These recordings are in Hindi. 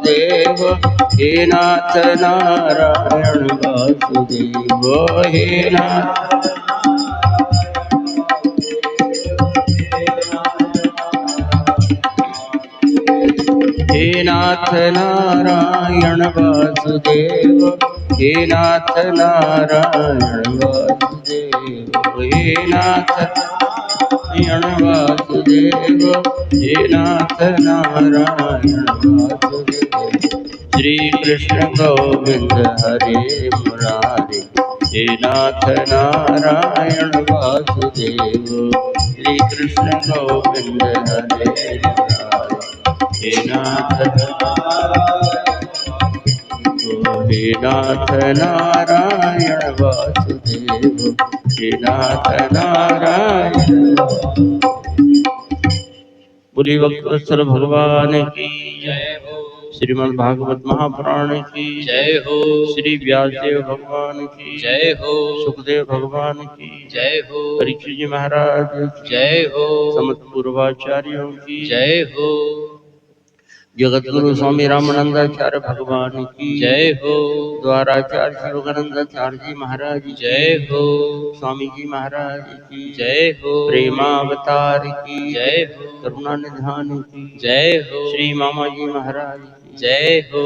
वासुदेव हे नाथ नारायण वासुदेव हे नाथ हे नाथ नारायण वासुदेव हे नाथ नारायण वासुदेव हे नाथ नारायण वासुदेव हे नाथ नारायण वासुदेव श्री कृष्ण गोविंद हरे मुरारे हे नाथ नारायण वासुदेव श्री कृष्ण गोविंद हरे मुरारे हे नाथ नारायण वासुदेव हे नाथ नारायण। बोली वक्र भगवान की जय हो। श्रीमद् भागवत महापुराण की जय हो। श्री व्यासदेव भगवान की जय हो। सुखदेव भगवान की जय हो। परीक्षित जी महाराज की जय हो। समस्त पूर्वाचार्यों की जय हो। जगत गुरु स्वामी रामानंदाचार्य भगवान की जय हो। द्वाराचार्य शिवानंदाचार्य जी महाराज जय हो। स्वामी जी महाराज की जय हो। प्रेमावतार की जय हो। करुणा निधान की जय हो। श्री मामा जी महाराज की जय हो।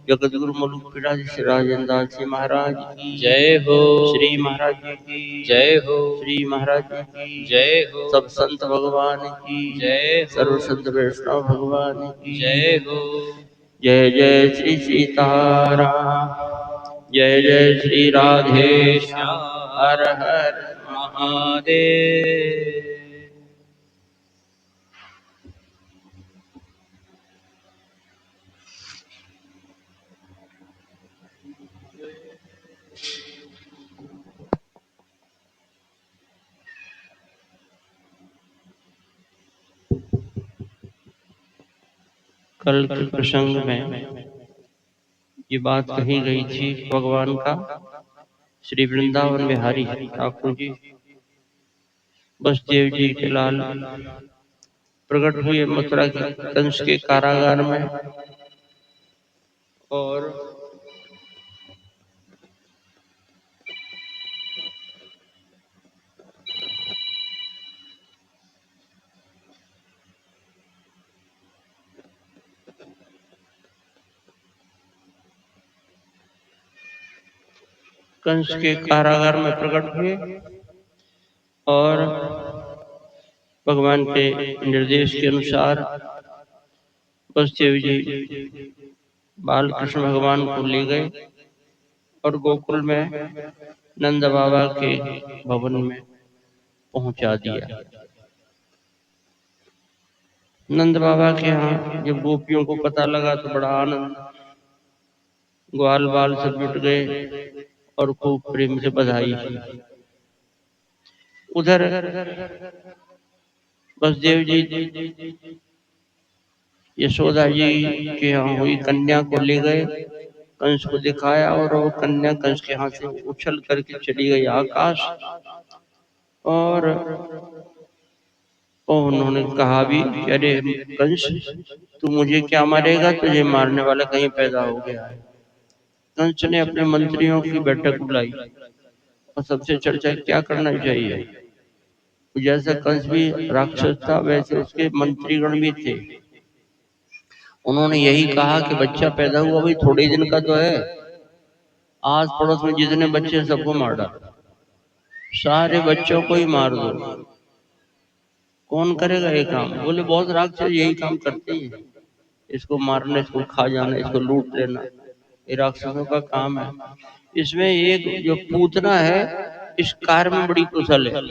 जगत गुरु मुलुक पिताजी श्री राजेंद्र जी महाराज की जय हो। श्री महाराज जी की जय हो। श्री महाराज जी की जय हो। सब संत भगवान की जय हो। सर्व संत वैष्णव भगवान की जय हो। जय जय श्री सीताराम जय जय श्री राधे श्याम हर हर महादेव। कल के प्रसंग में ये बात कही गई थी, भगवान का श्री वृंदावन बिहारी ठाकुर जी बसदेव जी के लाल प्रकट हुए मथुरा के कंस के कारागार में और कंस के कारागार में प्रकट हुए और भगवान के निर्देश के अनुसार बसदेव जी बाल कृष्ण भगवान को ले गए और गोकुल में नंद बाबा के भवन में पहुंचा दिया। नंद बाबा के यहाँ जब गोपियों को पता लगा तो बड़ा आनंद, ग्वाल बाल सब जुट गए और खूब प्रेम से बधाई। उधर बसदेव जी यशोदा जी के यहाँ हुई कन्या को ले गए, कंस को दिखाया और वो कन्या कंस के हाथ से उछल करके चली गई आकाश। और उन्होंने कहा भी कि अरे कंस, तू मुझे क्या मारेगा, तुझे मारने वाला कहीं पैदा हो गया है। कंस ने अपने मंत्रियों की बैठक बुलाई और सबसे चर्चा क्या करना चाहिए। जैसा कंस भी राक्षस था वैसे उसके मंत्रीगण भी थे। उन्होंने यही कहा कि बच्चा पैदा हुआ भाई थोड़े दिन का तो है, आस पड़ोस में जितने बच्चे सबको मार डालो, सारे बच्चों को ही मार दो। कौन करेगा ये काम? बोले बहुत राक्षस यही काम करते हैं, इसको मारना, इसको खा जाना, इसको लूट लेना, ये राक्षसों का काम है। इसमें एक जो पूतना है इस कार्य में बड़ी कुशल है,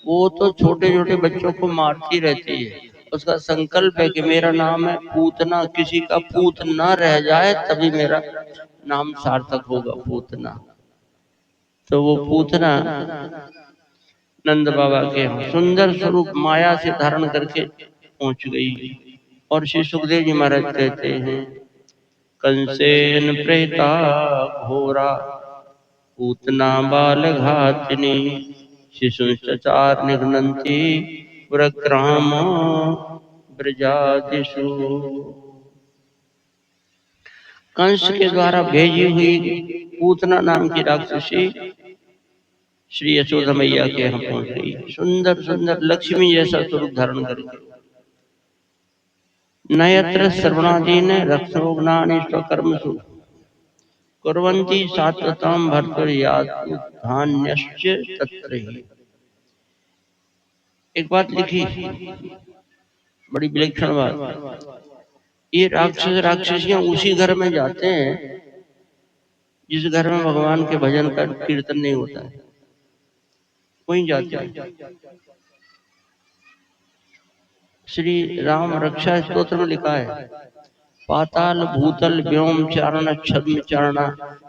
वो तो छोटे छोटे बच्चों को मारती रहती है। उसका संकल्प है कि मेरा नाम है पूतना, किसी का पूत ना रह जाए तभी मेरा नाम सार्थक होगा पूतना। तो वो पूतना नंद बाबा के सुंदर स्वरूप माया से धारण करके पहुंच गई। और श्री सुखदेव जी महाराज कहते हैं, कंसेन प्रेता घोरा पूतना बाल घातिनी शिशुश्चार निघ्नन्ति प्रक्राम ब्रजादिषु। कंस के द्वारा भेजी हुई पूतना नाम की राक्षसी श्री यशोदा मैया के यहाँ पहुंच गई, सुंदर सुंदर लक्ष्मी जैसा स्वरूप धारण करके। नयत्र श्रवणादीन रक्षोग्नानि स्वकर्मसु कुर्वन्ति सात्वतां भर्तुर्यातु धान्यश्च तत्र ही। एक बात लिखी, बड़ी विलक्षण बात। ये राक्षस राक्षसियां उसी घर में जाते हैं जिस घर में भगवान के भजन का कीर्तन नहीं होता है, वहीं जाते हैं। श्री राम रक्षा स्तोत्र में लिखा है, पाताल भूतल व्योम चारण छद्म चारणा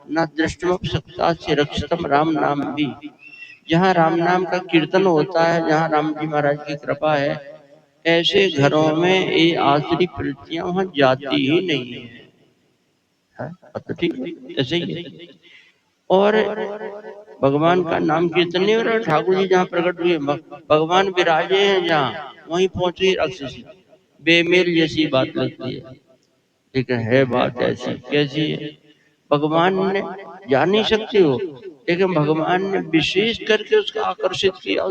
न दृष्टम सत्ता से रक्षतम राम नाम भी। जहाँ राम नाम का कीर्तन होता है, जहाँ राम जी महाराज की कृपा है, ऐसे घरों में ये आसुरी प्रवृत्तियां वहां जाती ही नहीं है। तो ठीक ऐसे ही है। और भगवान का नाम कीर्तन नहीं हो रहा, ठाकुर जी जहाँ प्रकट हुए, भगवान विराजे हैं जहाँ, वहीं पहुंची राक्षसी। बेमेल जैसी बात लगती है, लेकिन है बात ऐसी। कैसी है? भगवान ने जान नहीं सकते हो, लेकिन भगवान ने विशेष करके उसको आकर्षित किया,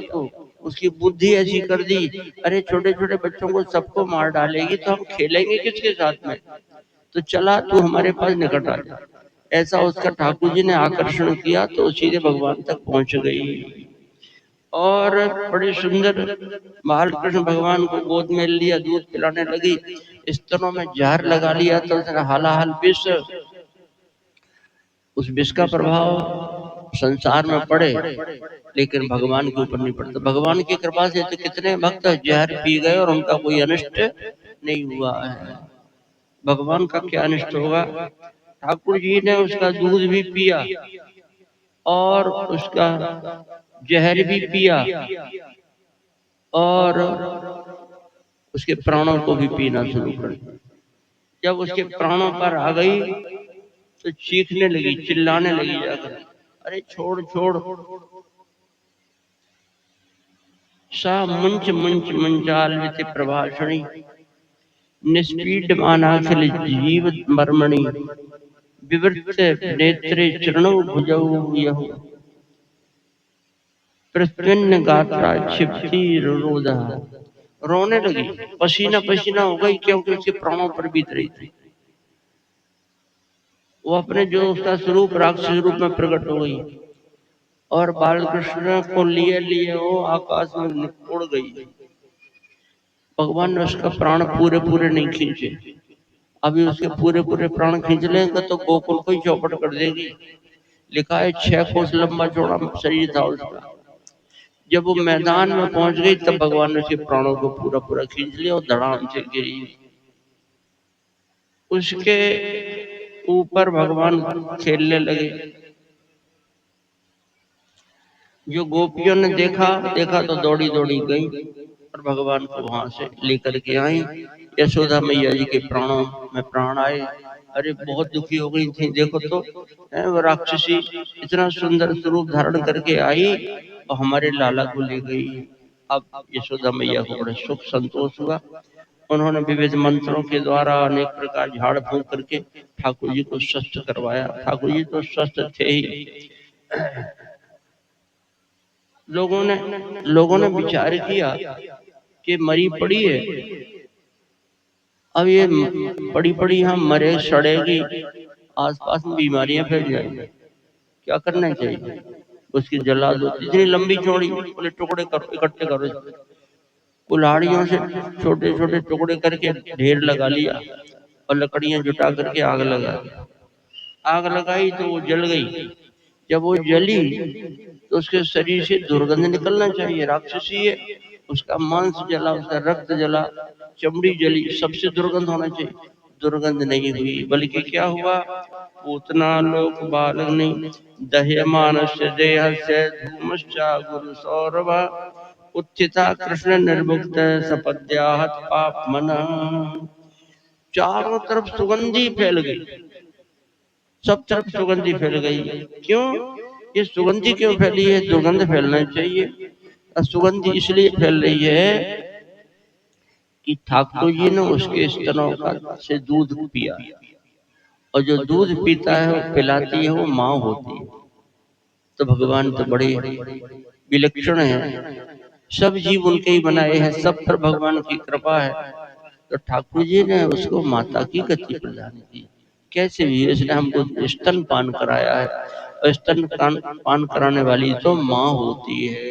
उसकी बुद्धि ऐसी कर दी, अरे छोटे छोटे बच्चों को सबको मार डालेगी तो हम खेलेंगे किसके साथ में, तो चला तू हमारे पास निकट आ जा। ऐसा उसका ठाकुर जी ने आकर्षण किया तो सीधे भगवान तक पहुंच गई। और बड़ी सुंदर बाल कृष्ण भगवान को गोद में लिया, दूध पिलाने लगी, स्तनों में जहर लगा लिया तो उसने हालाहाल विष, उस विष का प्रभाव संसार में पड़े लेकिन भगवान के ऊपर नहीं पड़ता। भगवान की कृपा से तो कितने भक्त जहर पी गए और उनका कोई अनिष्ट नहीं हुआ है। भगवान का क्या अनिष्ट होगा? ठाकुर जी ने उसका दूध भी पिया और उसका जहर भी पिया और उसके प्राणों को भी पीना शुरू कर दिया। जब उसके प्राणों पर आ गई तो चीखने लगी, चिल्लाने लगी जाकर, अरे छोड़ छोड़। सा मुंच मुंच मंचालवित प्रभाषणी निष्पीडमानाखिल जीव मर्मणि विवृत नेत्रे चरणौ भुजौ यहु प्रत्यन्न गात्रा क्षिप्ति रोधा। रोने लगी, पसीना पसीना हो गई, क्योंकि उसके प्राणों पर बीत रही थी। वो अपने जो उसका स्वरूप राक्षस रूप में प्रकट हो गई और बालकृष्ण को लिए लिए वो आकाश में उड़ गई। भगवान ने उसका प्राण पूरे पूरे नहीं खींचे, अभी उसके पूरे पूरे प्राण खींच लेंगे तो गोकुल को ही चौपट कर देगी। लिखा है 6 कोस लंबा चौड़ा शरीर था उसका। जब वो मैदान में पहुंच गई तब भगवान ने उसके प्राणों को पूरा पूरा खींच लिया और धड़ाम से गिरी। उसके ऊपर भगवान खेलने लगे। जो गोपियों ने देखा तो दौड़ी दौड़ी गई और भगवान को वहां से लेकर के आई। यशोदा मैया जी के प्राणों में प्राण आए। अरे बहुत दुखी हो गई थी, देखो तो वो राक्षसी इतना सुंदर स्वरूप धारण करके आई और हमारे लाला को ले गई। अब यशोदा मैया को बड़ा सुख संतोष हुआ। उन्होंने विविध मंत्रों के द्वारा अनेक प्रकार झाड़ फूंक करके ठाकुर जी को स्वस्थ करवाया। ठाकुर जी तो स्वस्थ थे ही। लोगों ने विचार किया कि मरी पड़ी है, अब ये पड़ी पड़ी यहाँ मरे सड़ेगी, आसपास में बीमारियां फैल जाएंगी, क्या करना चाहिए? उसकी जला दो, इतनी लंबी चौड़ी, बोले टुकड़े करो, इकट्ठे करो, कुल्हाड़ियों से छोटे छोटे टुकड़े करके ढेर लगा लिया और लकड़ियां जुटा करके आग लगा दी। आग लगाई तो वो जल गई। जब वो जली तो उसके शरीर से दुर्गंध निकलना चाहिए, राक्षसी है, उसका मांस जला, उसका रक्त जला, चमड़ी जली, सबसे दुर्गंध होना चाहिए। दुर्गंध नहीं हुई, बल्कि क्या हुआ? पूतना लोक बालक नहीं दह्यमान से देह से धूमश्चा गुरु सौरभ उत्थिता कृष्ण निर्मुक्त सपद्याहत पाप मना। चारों तरफ सुगंधी फैल गई, सब तरफ सुगंधी फैल गई। क्यों ये सुगंधी क्यों फैली है? दुर्गंध फैलना चाहिए। सुगंधी इसलिए फैल रही है कि ठाकुर जी ने उसके स्तनों का से दूध पिया और जो दूध पीता है वो पिलाती है वो माँ होती है। तो भगवान तो बड़े विलक्षण है, सब जीव उनके ही बनाए हैं, सब पर भगवान की कृपा है। तो ठाकुर जी ने उसको माता की गति प्रदान की। कैसे भी इसने हमको स्तन पान कराया है, और स्तन पान कराने वाली तो माँ होती है।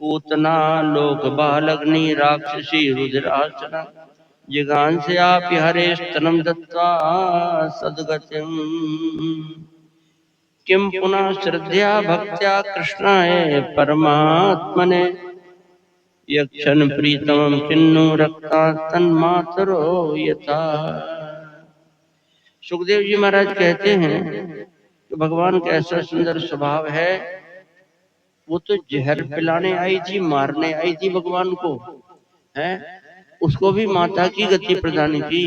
पूतना लोक बालग्नि राक्षसी रुद्रासना जिगान से आप हरे स्तनम दत्ता सदगतिम किम पुनः श्रद्धया भक्त्या कृष्णाय परमात्मने यक्षण प्रीतमं किन्नु रक्ता तन्मातरो यथा। सुखदेव जी महाराज कहते हैं कि भगवान का ऐसा सुंदर स्वभाव है, वो तो जहर पिलाने आई थी, मारने आई थी भगवान को, है उसको भी माता की गति प्रदान की।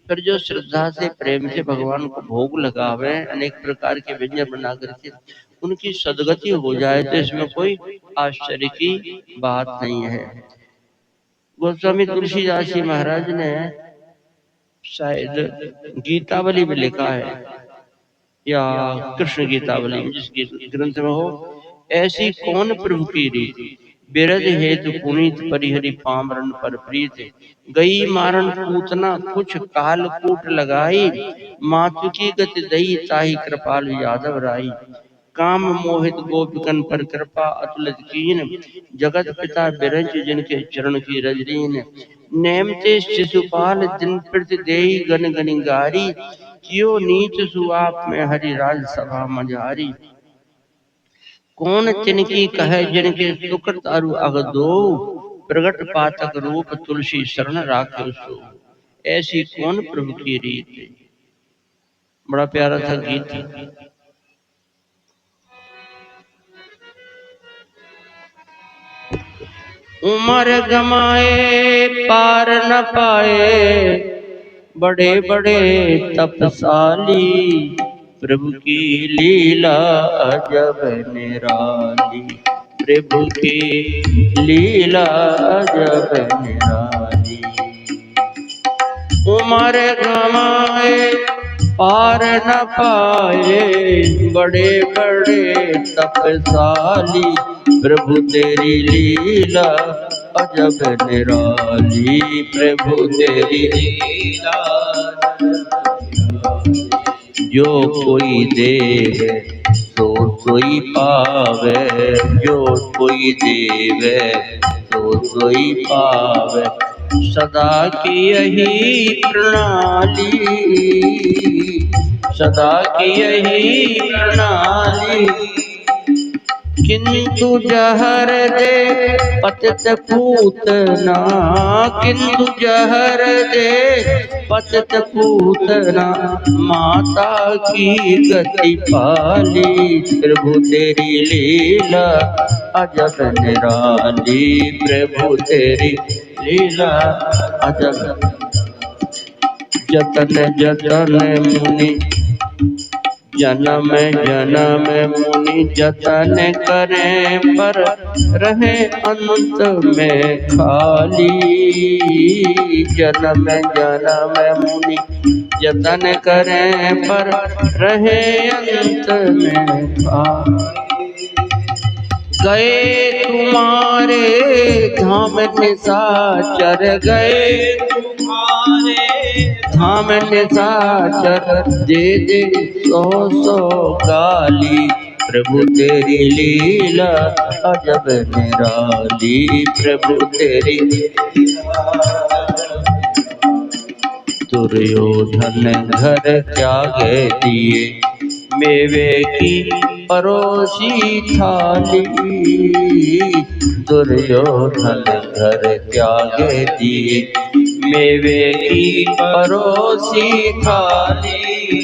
फिर जो श्रद्धा से प्रेम से भगवान को भोग लगावे, अनेक प्रकार के व्यंजन बना करके उनकी सदगति हो जाए, तो इसमें कोई आश्चर्य की बात नहीं है। गोस्वामी तुलसीदास जी महाराज ने शायद गीतावली में लिखा है, या कृष्ण गीतावली में, जिस ग्रंथ में हो, ऐसी कौन प्रभु की रीति बिरज हेतु पुनीत परिहरि पामरन पर प्रीत गई मारन पूतना कुछ काल कूट लगाई मातु की गति दई ताही कृपाल यादव राई काम मोहित गोपिकन पर कृपा अतुलित कीन जगत पिता बिरज जिनके चरण की रजरीन नेमते शिशुपाल दिन प्रति देई गन गनिगारी कियो नीच सुआप में हरि राज सभा मझारी कौन तिनकी कहे जिनके सुकृत अरु अगदो प्रगट पातक रूप तुलसी शरण राखे सो। ऐसी कौन प्रभु की रीत। बड़ा प्यारा था गीत। उमर गमाए पार न पाए बड़े बड़े तपसाली प्रभु की लीला अजब निराली प्रभु की लीला अजब निराली। उमर गमाए पार न पाए बड़े बड़े तपसाली प्रभु तेरी लीला अजब निराली प्रभु तेरी लीला जो कोई देवे तो कोई पावे जो कोई देवे तो कोई पावे सदा की यही प्रणाली सदा की यही प्रणाली किंतु जहर दे पतित पूतना किंतु जहर दे पतित पूतना माता की गति पाली प्रभु तेरी लीला अजब निराली प्रभु तेरी लीला अजब। जतन जतन मुनि जन्म जन्म मुनि जतन करें पर रहे अंत में खाली जन्म जन्म मुनि जतन करें पर रहे अंत में खाली। गए तुम्हारे धाम निशाचर गए तुम्हारे धाम निशाचर दे दे सौ सौ गाली प्रभु तेरी लीला अजब निराली प्रभु तेरी दुर्योधन घर त्यागे दिए मेवे की परोसी थाली दुर्योधन घर त्यागे दिए मेवे की परोसी थाली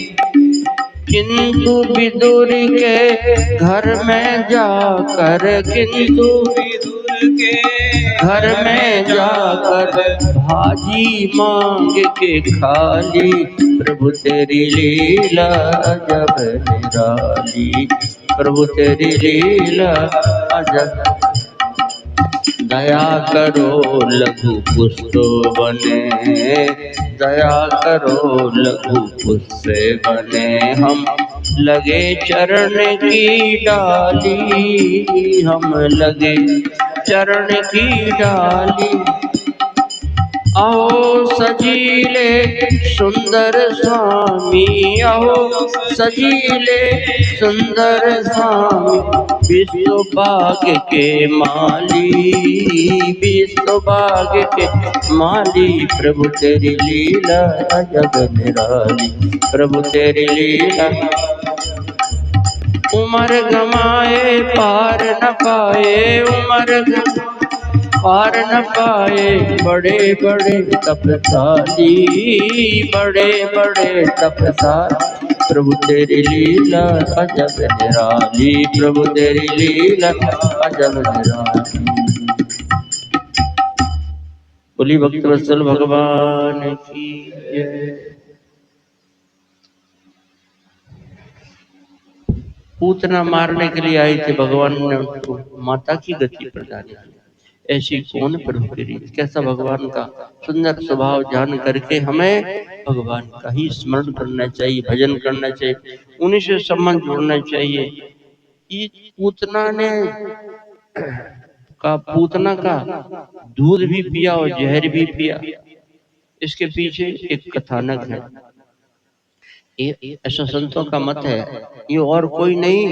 किंतु विदुर के घर में जाकर किंतु विदुर के घर में जाकर भाजी मांग के खाली प्रभु तेरी लीला अजब निराली प्रभु तेरी लीला अजब। दया करो लघु पुष्प बने, दया करो लघु पुष्प बने, हम लगे चरण की डाली, हम लगे चरण की डाली। अहो सजीले सुंदर स्वामी, अहो सजीले सुंदर स्वामी, विश्व बाग के माली, विश्व बाग के माली, प्रभु तेरी लीला अजब निराली, प्रभु तेरी लीला। उमर गमाए पार न पाए, उमर पार न पाए, बड़े बड़े तपशाली, बड़े बड़े तपशाली, प्रभु तेरी लीला अजब निराली, प्रभु तेरी लीला अजब निराली। बोली भक्तवत्सल भगवान की जय। पूतना मारने के लिए आई थी, भगवान ने उनको माता की गति प्रदान की। ऐसी कौन प्रभु की रीत। कैसा भगवान का सुंदर स्वभाव जान करके हमें भगवान का ही स्मरण करना चाहिए, भजन करना चाहिए, उन्हीं से संबंध जोड़ना चाहिए। ये पूतना ने पूतना का दूध भी पिया और जहर भी पिया। इसके पीछे एक कथानक है। ये ऐसा संतों का मत है, ये और कोई नहीं,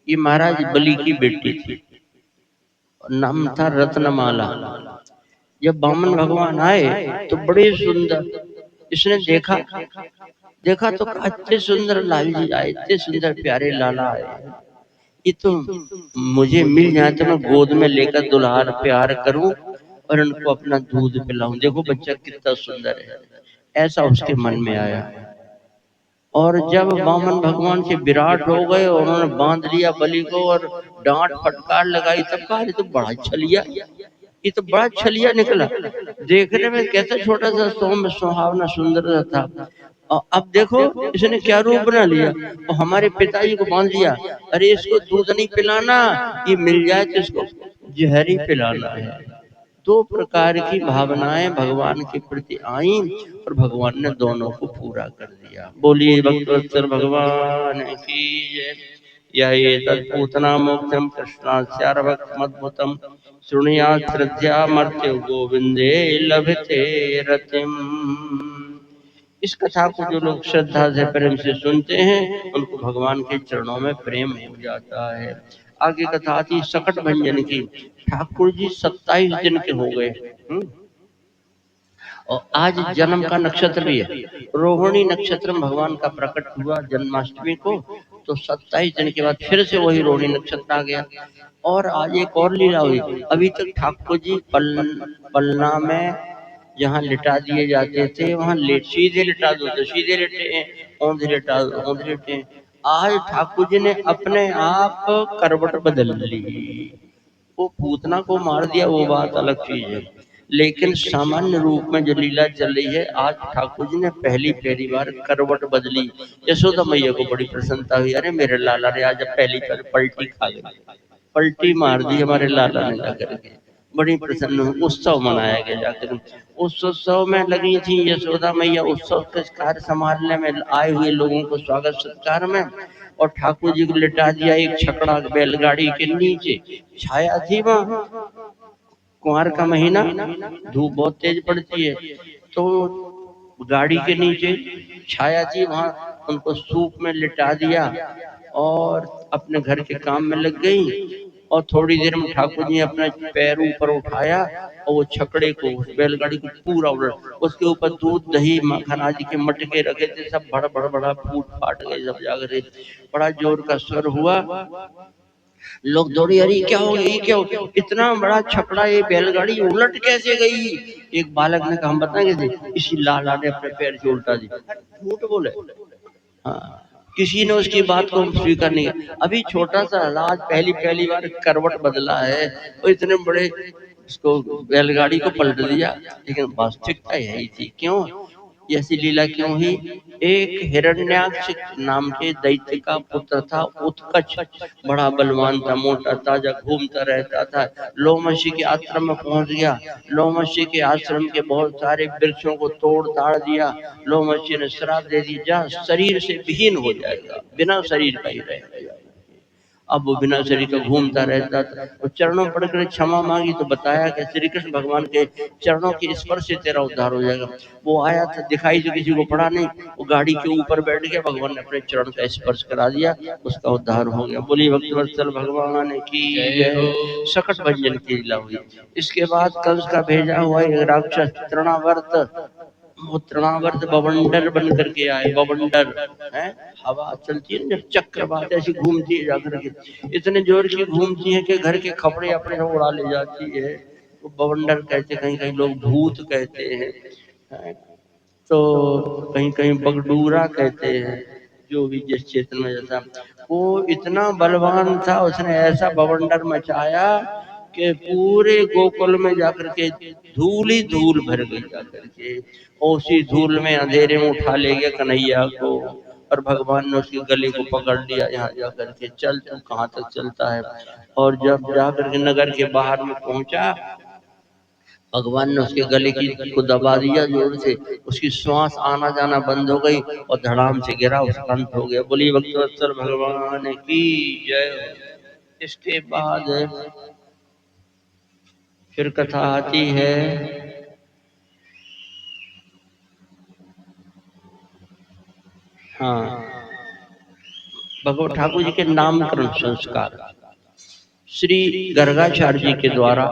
ये महाराज बलि की बेटी थी, नाम था रत्नमाला। जब बामन भगवान आए तो बड़े सुंदर, इसने देखा तो इतने सुंदर लाल जी आए, इतने सुंदर प्यारे लाला आए, ये तो मुझे मिल जाए तो मैं गोद में लेकर दुलार प्यार करूं और उनको अपना दूध पिलाऊं। देखो बच्चा कितना सुंदर है, ऐसा उसके मन में आया। और जब वामन भगवान से विराट हो गए और उन्होंने बांध लिया बलि को और डांट फटकार लगाई, तब कहा ये तो बड़ा छलिया, ये तो बड़ा छलिया निकला। देखने में कैसा छोटा सा सौम्य सुहावना सुंदर था, और अब देखो इसने क्या रूप बना लिया और हमारे पिताजी को बांध लिया। अरे इसको दूध नहीं पिलाना, ये मिल जाए तो इसको जहर ही पिलाना है। दो प्रकार की भावनाएं भगवान के प्रति आई और भगवान ने दोनों को पूरा कर दिया। बोलिए भक्तवत्सल भगवान की जय। यह तत्पूतना मोक्षम कृष्णास्यार्भकमद्भुतम शृणुयात् श्रद्धया मर्त्यो गोविंदे लभते रतिम। इस कथा को जो लोग श्रद्धा से प्रेम से सुनते हैं उनको भगवान के चरणों में प्रेम हो जाता है। आगे कथा थी सकट भंजन की। ठाकुर जी 27 दिन के हो गए, और आज जन्म का नक्षत्र भी है। रोहिणी नक्षत्र में भगवान का प्रकट हुआ जन्माष्टमी को, तो 27 दिन के बाद फिर से वही रोहिणी नक्षत्र आ गया। और आज एक और लीला हुई। अभी तक ठाकुर जी पलना में जहाँ लिटा दिए जाते थे वहाँ सीधे लिटा दो तो सीधे लेटे, औंधे लिटा दो औंधे लेटे। आज ठाकुर जी ने अपने आप करवट बदल ली। वो पूतना को मार दिया वो बात अलग चीज है, लेकिन सामान्य रूप में जो लीला चल रही है, आज ठाकुर जी ने पहली बार करवट बदली। यशोदा मैया को बड़ी प्रसन्नता हुई, अरे मेरे लाला ने आज पहली बार पलटी खा गई, पलटी मार दी हमारे लाला ने जाकर के। बड़ी प्रसन्न उत्सव मनाया गया जाकर। उस उत्सव में लगी थी यशोदा मैया उत्सव के कार्य संभालने में, आए हुए लोगों को स्वागत सत्कार में, और ठाकुर जी को लिटा दिया एक छकड़ा बैलगाड़ी के नीचे। छाया थी वहां, कुंवर का महीना, धूप बहुत तेज पड़ती है, तो गाड़ी के नीचे छाया थी, वहां उनको सूप में लिटा दिया और अपने घर के काम में लग गई। और थोड़ी देर में ठाकुर जी ने अपना पैर ऊपर उठाया और वो छकड़े को, बैलगाड़ी को पूरा उलट, उसके ऊपर दूध दही मक्खन आदि के मटके रखे थे, सब बड़ा बड़ा फूट फाट गए सब जाकर। बड़ा जोर का स्वर हुआ, लोग दौड़े, अरे क्या हो गया, क्या हो गया, इतना बड़ा छकड़ा, ये बैलगाड़ी उलट कैसे गई। एक बालक ने कहा हम बताएंगे थे, इसी लाला ने अपने पैर से उल्टा दी। झूठ बोले, हाँ, किसी ने उसकी बात को स्वीकार नहीं किया। अभी छोटा सा राज पहली बार करवट बदला है और इतने बड़े उसको बैलगाड़ी को पलट दिया, लेकिन वास्तविकता यही थी। क्यों? ऐसी लीला क्यों हुई? एक हिरण्याक्ष नाम के दैत्य का पुत्र था उत्कच, बड़ा बलवान था, मोटा ताजा, घूमता रहता था। लोमशी के आश्रम में पहुंच गया। लोमशी के आश्रम के बहुत सारे वृक्षों को तोड़ ताड़ दिया। लोमशी ने श्राप दे दिया, जा शरीर से विहीन हो जाएगा, बिना शरीर का ही रहेगा। अब वो बिना शरीर का घूमता रहता था। वो चरणों पर पड़कर क्षमा मांगी तो बताया कि श्री कृष्ण भगवान के चरणों के स्पर्श से तेरा उद्धार हो जाएगा। वो आया था, दिखाई तो किसी को पड़ा नहीं। वो गाड़ी के ऊपर बैठ गया, भगवान ने अपने चरण का स्पर्श करा दिया, उसका उद्धार हो गया। बोली भक्तवत्सल भगवान की जय। सकट भंजन की लीला हुई। इसके बाद कंस का भेजा हुआ एक राक्षस तृणावर्त, वो तृणावर्त बवंडर बन करके आए। बवंडर है, हवा चलती है जब चक्रवात ऐसी घूमती है जाकर के, इतने जोर की घूमती है कि घर के कपड़े अपने उड़ा ले जाती है। वो बवंडर कहते, कहीं कहीं लोग भूत कहते हैं, तो कहीं कहीं बगडूरा कहते हैं, जो भी जिस क्षेत्र में जैसा। वो इतना बलवान था, उसने ऐसा बवंडर मचाया कि पूरे गोकुल में जाकर के धूल ही धूल भर गई जाकर के। उसी धूल में अंधेरे में उठा ले गया कन्हैया को, और भगवान ने उसके गले को पकड़ लिया, यहाँ जाकर के चल तू कहाँ तक चलता है। और जब जाकर के नगर के बाहर में पहुंचा, भगवान ने उसके गले की को दबा दिया जोर से, उसकी श्वास आना जाना बंद हो गई और धड़ाम से गिरा, उसका अंत हो गया। बोलिए भक्तवत्सल भगवान की जय। इसके बाद फिर कथा आती है हाँ भगवान ठाकुर जी के नामकरण संस्कार। श्री गर्गाचार्य जी के द्वारा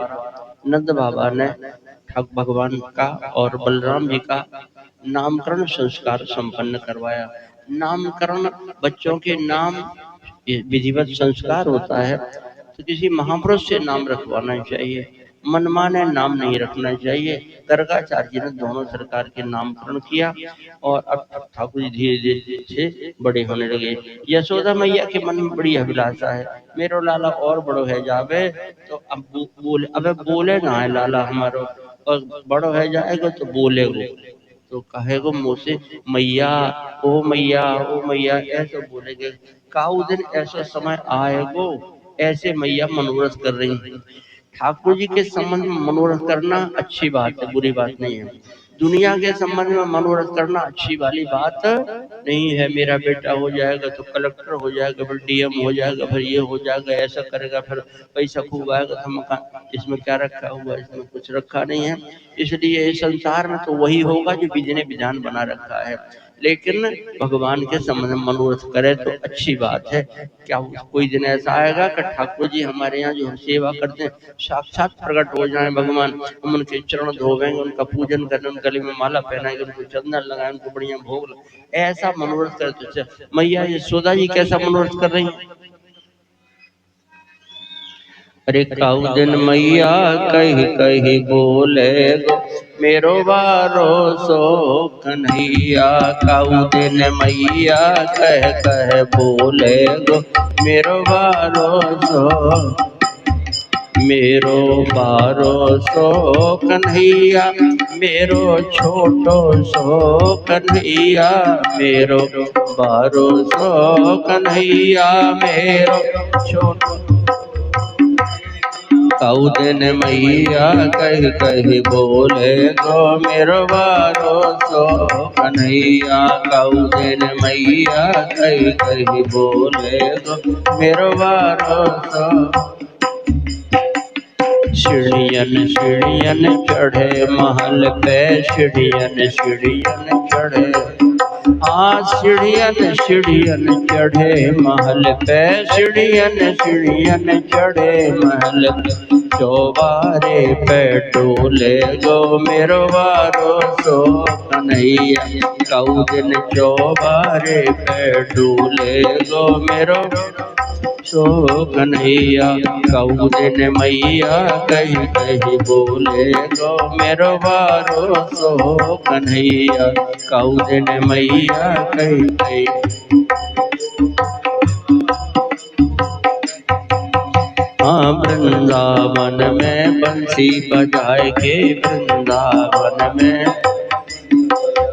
नंद बाबा ने ठाकुर भगवान का और बलराम जी का नामकरण संस्कार संपन्न करवाया। नामकरण बच्चों के नाम विधिवत संस्कार होता है, तो किसी महापुरुष से नाम रखवाना चाहिए, मनमाने नाम नहीं रखना चाहिए। गर्गाचार्य जी ने दोनों सरकार के नामकरण किया और अब ठाकुर जी धीरे धीरे से बड़े होने लगे। यशोदा मैया के मन में बड़ी अभिलाषा है, मेरो लाला और बड़ो है जावे, तो अब बोले, अबे बोले ना है लाला हमारो, और बड़ो है जाएगा तो बोलेगो, तो कहेगो मुँह से मैया ओ मैया ओ मैया, ऐसे बोलेगे। काऊ दिन ऐसा समय आएगो, ऐसे मैया मनोरथ कर रही हैं। ठाकुर जी के संबंध में मनोरथ करना अच्छी बात है, बुरी बात नहीं है। दुनिया के संबंध में मनोरथ करना अच्छी वाली बात नहीं है। मेरा बेटा हो जाएगा तो कलेक्टर हो जाएगा, फिर डीएम हो जाएगा, फिर ये हो जाएगा, ऐसा करेगा, फिर पैसा खूब आएगा तो मकान। इसमें क्या रखा हुआ है? इसमें कुछ रखा नहीं है। इसलिए संसार में तो वही होगा जो विधि ने विधान बना रखा है, लेकिन भगवान के संबंध में मनोरथ करे तो अच्छी बात है। क्या कोई दिन ऐसा आएगा कि ठाकुर जी हमारे यहाँ जो हम सेवा करते हैं साक्षात प्रकट हो जाए भगवान, हम उनके चरण धोवेंगे, उनका पूजन करेंगे, उनके गले में माला पहनाएंगे, उनको चंदन लगाएंगे, उनको बढ़िया भोग, ऐसा मनोरथ करते। मैया यशोदा जी कैसा मनोरथ कर रही है? अरे काऊ दिन मैया कही कही बोले गो, मेरो बारो सो कन्हैया। काऊ दिन मैया कह कह बोले गो, मेरो बारो सो, मेरो बारो सो कन्हैया, मेरो छोटो सो कन्हैया, मेरो बारो सो कन्हैया, मेरो छोटो। काऊ दिन मैया कह कह बोले गो, मेरो बारो सो कन्हैया। काऊ दिन मैया कह कह बोले गो, मेरो बारो सो। सीढ़ियन सीढ़ियन चढ़े महल पे, सीढ़ियन सीढ़ियन चढ़े, हाँ सीढ़ियन सीढ़ियन चढ़े महल पे, सीढ़ियन सीढ़ियन चढ़े महल पे, चौबारे पे टोले गो, मेरो बारो सो कन्हैया। काऊ दिन चौबारे पे डोले गो, मेरो सो कन्हैया। काऊ दिन मैया कही कही बोले गो, मेरो बारो सो कन्हैया। काऊ दिन मैया कही कही। हाँ वृंदावन में बंसी बजाए के, वृंदावन में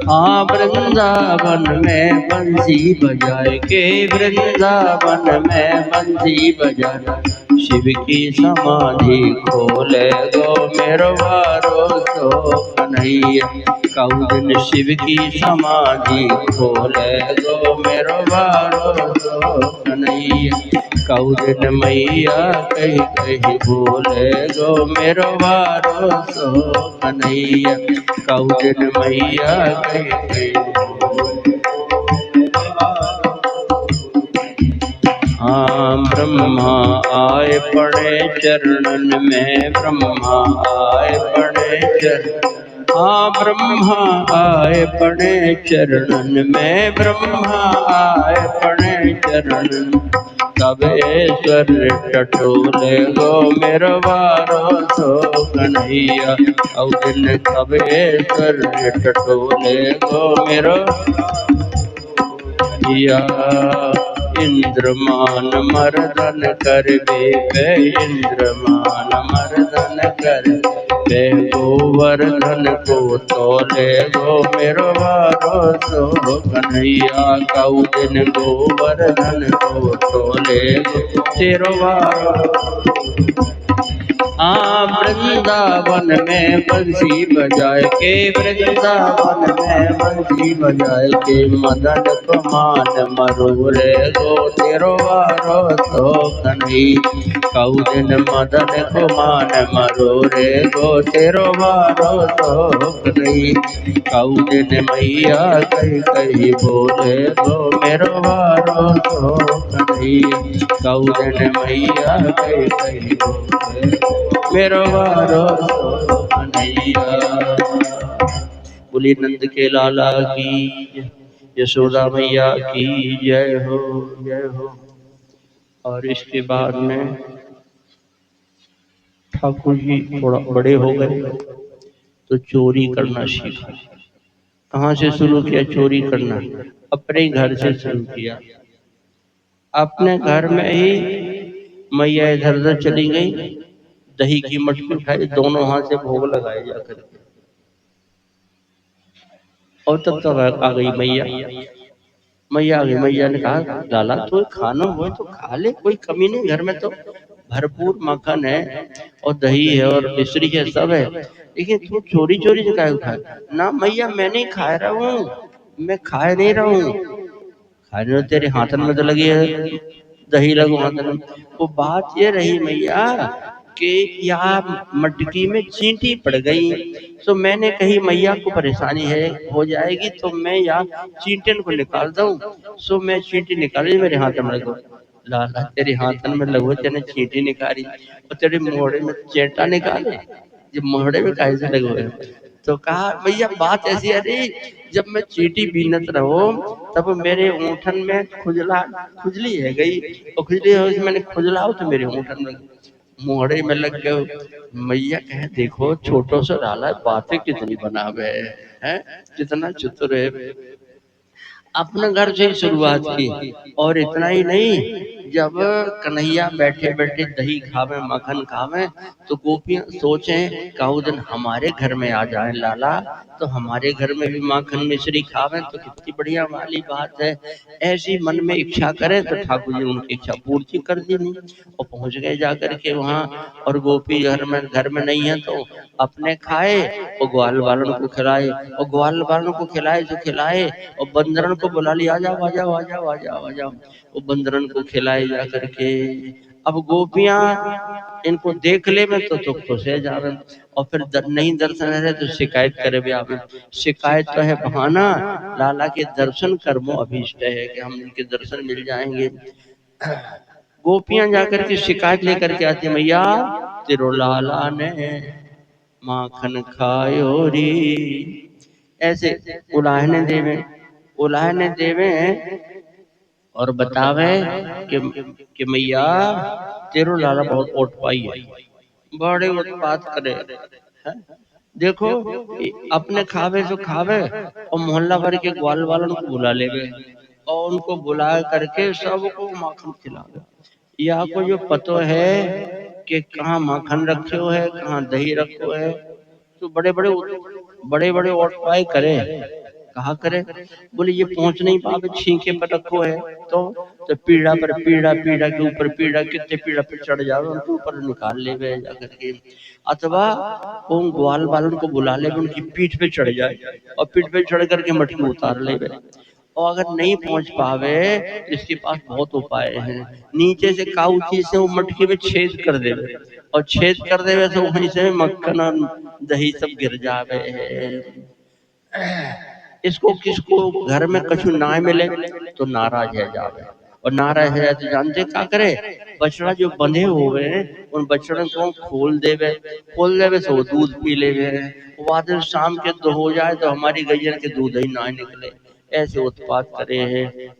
हाँ वृंदावन में बंसी बजाए के, वृंदावन में बंसी बजाए, शिव की समाधि खोले गो मेरो वारो सो कन्हैया। कऊ दिन शिव की समाधि खोले गो मेरो वारो सो कन्हैया। कऊ दिन मैया कही कही बोले गो मेरो वारो सो कन्हैया। कऊ दिन मैया कही कही हाँ ब्रह्मा आए पड़े चरणन में, ब्रह्मा आए पड़े चरण, हाँ ब्रह्मा आए पड़े चरणन में, ब्रह्मा आए पड़े चरणन। तब ईश्वर टटोले गो मेरो वारो सो कन्हैया। औ दिन तब ईश्वर टटोले गो मेरो या। इंद्रमान मर्दन कर बे, इंद्रमान मर्दन कर बे, गोवर्धन को तोले गो मेरो वारो सो कन्हैया। कऊ दिन गोवर्धन को तोले गो तेरो वारो। हाँ वृंदावन में बंसी बजाए के, वृंदावन में बंसी बजाए के, मदन को मान मरोरे गो तेरो वारो सो कन्हैया। कऊ दिन मदन को मान मरोरे गो तेरो वारो सो कन्हैया। कऊ दिन मैया कही कही बोले गो मेरो वारो सो कन्हैया। कऊ दिन मैया कही कही बोले मेरो वारो सो कन्हैया। बोली नंद के लाला की, यशोदा मैया की जय हो जय हो। और इसके बाद में ठाकुर जी थोड़ा बड़े हो गए तो चोरी करना सीखा। कहाँ से शुरू किया चोरी करना? अपने घर से शुरू किया। अपने घर में ही मैया इधर उधर चली गई, दही की मटकी उठाई, दोनों हाथ से भोग लगाए जाकर, और तब तक आ गई मैया। मैया आ गई, मैया ने कहा लाला तो खाना हो तो खा ले, कोई कमी नहीं, घर में तो भरपूर मक्खन है और दही है और मिश्री है, सब है, लेकिन तू चोरी चोरी से क्या उठा? ना मैया मैं नहीं खा रहा हूँ, मैं खा नहीं रहा हूँ। खाने तेरे हाथन में तो लगी है दही, लगो हाथन में। वो बात ये रही मैया कि यहाँ मटकी में चींटी पड़ गई, तो मैंने कही मैया को परेशानी है हो जाएगी तो मैं यहाँ चींटन को निकाल दूं, सो मैं चींटी निकाली मेरे हाथ में लगो। लाला तेरे हाथन में लगो, तेने चींटी निकाली और तेरे मोहड़े में चेटा निकाले, जब मोहड़े में कैसे लगो है? तो कहा भैया बात ऐसी है रे, जब मैं चींटी बीनत रहो तब मेरे ऊँठन में खुजली है गई, और खुजली हो मैंने खुजलाओ तो मेरे ऊँठन में मोहड़े में लग गए। मैया कहे देखो छोटो सा डाला, बातें कितनी बनावे है, कितना चतुर है। अपने घर से ही शुरुआत की, और इतना ही नहीं, जब कन्हैया बैठे बैठे दही खावे मक्खन खावे तो गोपियां सोचे कऊ दिन हमारे घर में आ जाए लाला, तो हमारे घर में भी माखन मिश्री खावे तो कितनी बढ़िया वाली बात है। ऐसी मन में इच्छा करें तो ठाकुर जी उनकी इच्छा पूर्ति कर दी नहीं, और पहुंच गए जाकर के वहाँ। और गोपी घर में नहीं है तो अपने खाए और ग्वाल वालों को खिलाए, और ग्वाल वालों को खिलाए जो खिलाए, और बंदरन को बुला लिया, आ जाओ आ जाओ आ जाओ आ जाओ आ जाओ, वो बंदरन को खिलाए जा करके। अब गोपियां इनको देख ले में तो खुश है जावे, और फिर नहीं दर्शन है तो शिकायत करे भी आवे। शिकायत तो है बहाना, लाला के दर्शन कर्मो अभीष्ट है कि हम इनके दर्शन मिल जाएंगे। गोपियां जाकर के शिकायत लेकर के आती, मैया तेरो लाला ने माखन खायो री, ऐसे उलाहने देवे और बतावे कि मैया तेरो लाला बहुत ओट पाई है, बड़े उत्पात करे है? देखो अपने खावे जो खावे और मोहल्ला भर के ग्वाल वालों को बुला लेवे, और उनको बुला करके सबको माखन खिलावे। या को जो पतो है कि कहाँ माखन रखो है, कहाँ दही रखो है, तो बड़े बड़े ओट पाई करे। कहा करे, बोले ये पहुंच नहीं पावे, छींके पर रखो है तो पीड़ा पर पीड़ा, पीड़ा के ऊपर पीड़ा, कितने पीड़ा पर चढ़ जावे उनके ऊपर निकाल ले वे जाकर के, अथवा उन ग्वाल वालों को बुला ले, उनकी पीठ पे चढ़ जाए और पीठ पे चढ़ करके मटकी उतार ले वे। और अगर नहीं पहुंच पावे, इसके पास बहुत उपाय हैं। नीचे से काउची से वो मटकी में छेद कर देवे, और छेद कर देवे तो वहीं से मक्खन और दही सब गिर जावे। इसको किसको घर में कछु ना मिले तो नाराज है जावे, और नाराज है तो जानते क्या करे, बछड़ा जो बंधे हुए हैं उन बछड़ों को खोल देवे तो वो दूध पी लेवे। वो आधे शाम के दो हो जाए तो हमारी गैया के दूध ही ना निकले, ऐसे उत्पात करे हैं।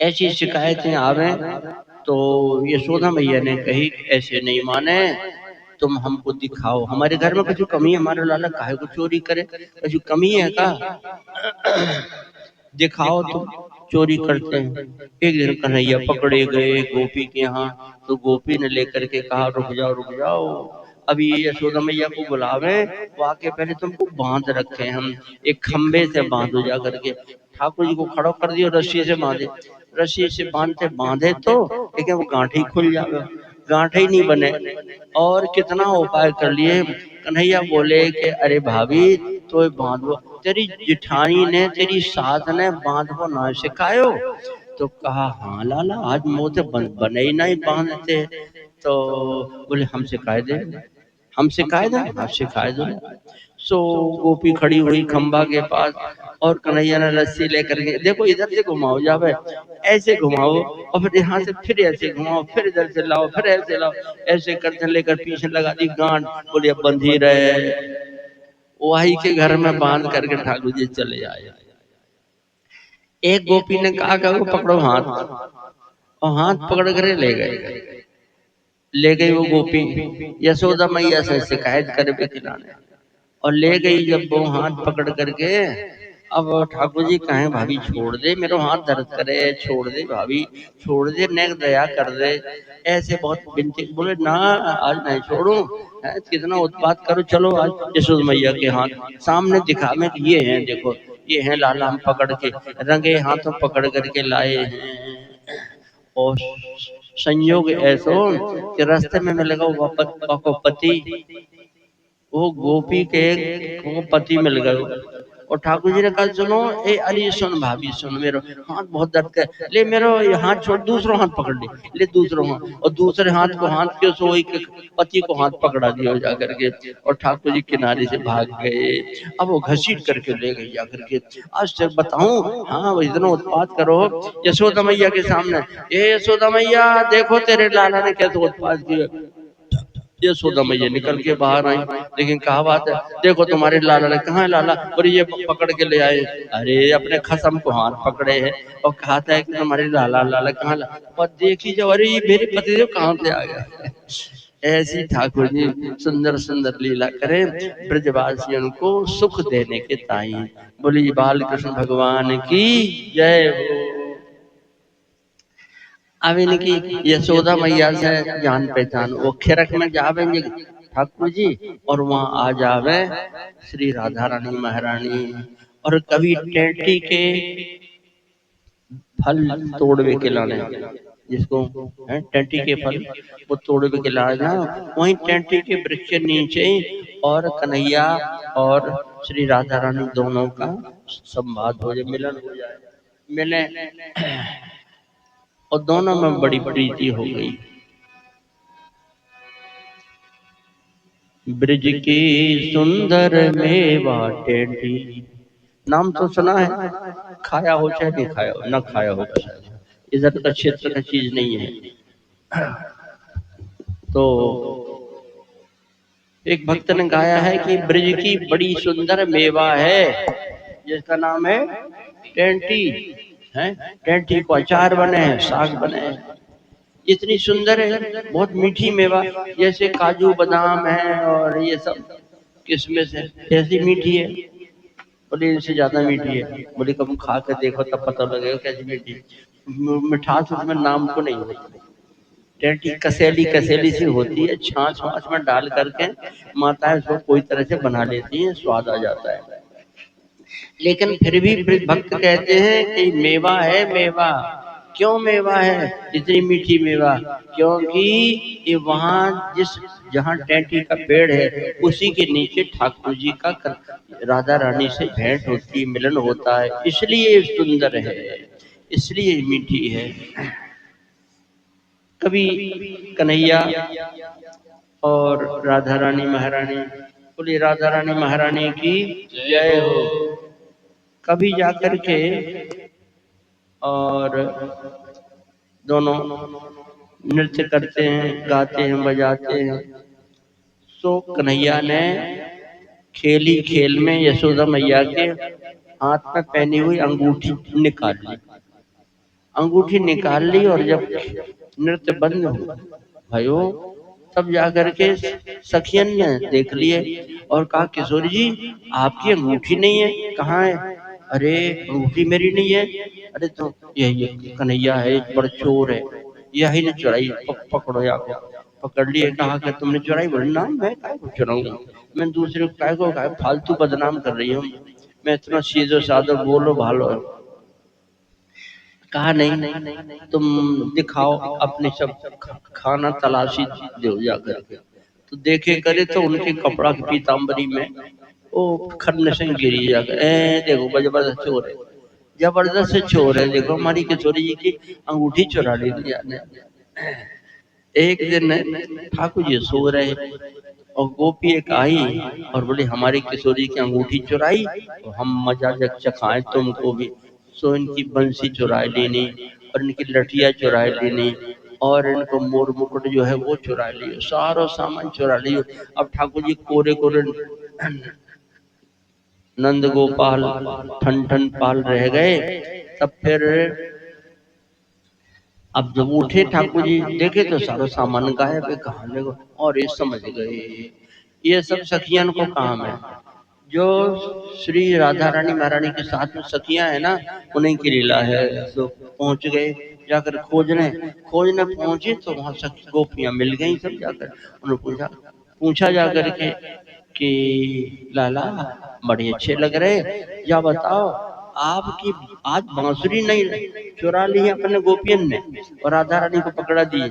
ऐसी शिकायतें आवे तो यशोदा मैया ने कही ऐसे नहीं माने, तुम हमको दिखाओ हमारे घर में कुछ कमी है, हमारा लाला काहे को चोरी करे, कुछ कमी है का, दिखाओ तुम चोरी करते हैं। एक दिन कन्हैया पकड़े गए गोपी के यहाँ, तो गोपी ने लेकर के कहा रुक जाओ, अभी यशोदा मैया को बुलावे, वो आके पहले तुमको बांध रखे हम, एक खंबे से बांधो जा करके। ठाकुर जी को खड़ा कर दियो, रस्सी से बांधे, रस्सी से बांधे तो लेकिन वो गांठी खुल जावे, गांठे ही नहीं बने। और कितना उपाय कर लिए, कन्हैया बोले कि अरे भाभी तो बांधो, तेरी जिठानी ने तेरी सास ने बांधो ना सिखायो, तो कहा हाँ लाला आज मुझे बने ही नहीं बांधते, तो बोले हम सिखाए दे, हम सिखाए दे, हाँ सिखाए दो। सो गोपी खड़ी हुई खंबा के पास, और कन्हैया ने रस्सी लेकर के, देखो इधर से घुमाओ जावे, ऐसे घुमाओ, और फिर यहाँ से फिर ऐसे घुमाओ, फिर इधर से लाओ, फिर ऐसे लाओ, ऐसे करते लेकर पीछे लगा दी गांठ, बोले अब बंध ही रहे। वही के घर में बांध करके ठाकुर जी चले आए। एक गोपी ने कहा कि पकड़ो हाथ, और हाथ पकड़ कर ले गई वो गोपी यशोदा मैया से शिकायत करे पे खिलाने, और ले गई जब वो हाथ पकड़ करके। अब ठाकुर जी कहे भाभी छोड़ दे, मेरा हाथ दर्द करे, छोड़ दे भाभी, छोड़ दे, नेक दया कर दे, ऐसे बहुत बिनती। बोले ना आज नहीं छोड़ू, कितना उत्पात करो, चलो आज यशोदा मैया के हाथ सामने दिखा में, ये हैं देखो, ये हैं लाला, हम पकड़ के रंगे हाथों पकड़ करके लाए हैं। और संयोग ऐसो कि रास्ते में मिलेगा वो पति, वो गोपी के वो पति मिल गए। और ठाकुर जी ने कहा सुनो ए अली सुन भाभी सुन, मेरो हाथ बहुत दर्द कर, ले मेरो ये हाथ छोड़, दूसरा हाथ पकड़ ले दूसरा हाथ, और दूसरे हाथ को हाथ के सो पति को हाथ पकड़ा दिया जा करके, और ठाकुर जी किनारे से भाग गए। अब वो घसीट करके ले गई जा करके। आज तक बताऊं, हाँ वो इतना उत्पात करो यशोदा मैया के सामने, ये यशोदा मैया देखो तेरे लाला ने कैसे उत्पात किया। यशोदा मैया निकल के बाहर आई, लेकिन कहा बात है, देखो तुम्हारे लाला ने, कहा है लाला, और ये पकड़ के ले आए, अरे अपने खसम को हाथ पकड़े हैं, और कहा था कि तुम्हारे लाला, लाला कहाँ, और देखी जाओ, अरे ये मेरे पतिदेव कहाँ से आ गया। ऐसी ठाकुर जी सुंदर सुंदर लीला करे ब्रजवासियों को सुख देने के ताई। बोली बाल कृष्ण भगवान की जय हो। अब इनकी यशोदा मैया से जान पहचान, वो खिरक में जावेंगे ठाकुर जी, और वहां आ जावे श्री राधा रानी महारानी, और कभी टेंटी के फल तोड़वे के लाने, जिसको है टेंटी के फल, वो तोड़वे के लाने जा, वहीं टेंटी के वृक्ष के नीचे, और कन्हैया और श्री राधा रानी दोनों का संवाद हो जाए, मिलन हो जाए, मिले, और दोनों में बड़ी प्रीति हो गई। ब्रिज की सुंदर मेवा टेंटी, नाम तो सुना है, खाया हो चाहे नहीं खाया हो, न खाया होगा शायद, इधर का क्षेत्र का चीज नहीं है। तो एक भक्त ने गाया है कि ब्रिज की बड़ी सुंदर मेवा है, जिसका नाम है टेंटी, है टेंटी को अचार बने हैं, साग बने हैं, इतनी सुंदर है, बहुत मीठी मेवा, जैसे काजू बादाम है और ये सब किस्में है, ऐसी मीठी है। बोले इनसे ज्यादा मीठी है। बोले कभी खा कर देखो तब पता लगेगा कैसी मीठी, मिठास उसमें नाम को नहीं होती। टेंटी कसेली कसेली सी होती है, छाछ वाछ में डाल करके माताएं उसको कोई तरह से बना लेती हैं, स्वाद आ जाता है। लेकिन फिर भी भक्त कहते हैं कि मेवा है मेवा। क्यों मेवा है इतनी मीठी मेवा? क्योंकि ये वहाँ जहाँ टेंटी का पेड़ है उसी के नीचे ठाकुर जी का राधा रानी से भेंट होती है, मिलन होता है, इसलिए सुंदर है, इसलिए मीठी है। कभी कन्हैया और राधा रानी महारानी, बोली राधा रानी महारानी की जय हो। कभी जाकर के और दोनों नृत्य करते हैं, गाते हैं, बजाते हैं। तो कन्हैया ने खेली खेल में यशोदा मैया के हाथ में पहनी हुई अंगूठी निकाल ली। अंगूठी निकाल ली और जब नृत्य बंद हुआ भयो तब जाकर के सखियन ने देख लिए और कहा किशोरी जी आपकी अंगूठी नहीं है, कहाँ है? अरे अंगूठी मेरी नहीं है। अरे तो यही कन्हैया है, बड़ा चोर है, यही ने चुराई, पकड़ो या पकड़ लिए। कहा कि तुमने चुराई? बोले ना मैं काय को चुराऊंगा, मैं दूसरे को काय को फालतू बदनाम कर रही हूँ, मैं इतना सीधो साधो बोलो भालो। कहा नहीं तुम दिखाओ अपने सब खाना तलाशी दो जाकर के। तो देखे करे तो उनके कपड़ा की पीताम्बरी में वो खन्ने से गिरी जाकर, देखो जबरदस्त चोर है, जबरदस्त चोर है, देखो हमारी किशोरी जी की अंगूठी चुरा ली ने। एक दिन ठाकुर जी सो रहे और गोपी एक आई और बोले हमारी किशोरी की अंगूठी चुराई तो हम मजा जग चखाए तुमको भी। सो इनकी बंसी चुरा लेनी और इनकी लठिया चुरा लेनी और इनको मोर मुकुट जो है वो चुरा लियो, सारा सामान चुरा लियो। अब ठाकुर जी कोरे कोरे नंद गोपाल ठन ठन पाल रह गए। तब फिर अब जब उठे ठाकुर जी देखे तो सारा सामान गायब है, कहाँ ले गए? और ये समझ गए ये सब सखियन को काम है, जो श्री राधा रानी महारानी के साथ में सखियां है ना उन्हीं की लीला है। तो पहुंच गए, जाकर खोजने पहुंचे तो वहां सखी गोपियां मिल गई सब। जाकर उन्होंने पूछा जाकर के कि लाला बड़े अच्छे लग रहे, या बताओ आपकी आज बांसुरी नहीं चुरा ली है अपने गोपियन ने और राधा रानी को पकड़ा दिए,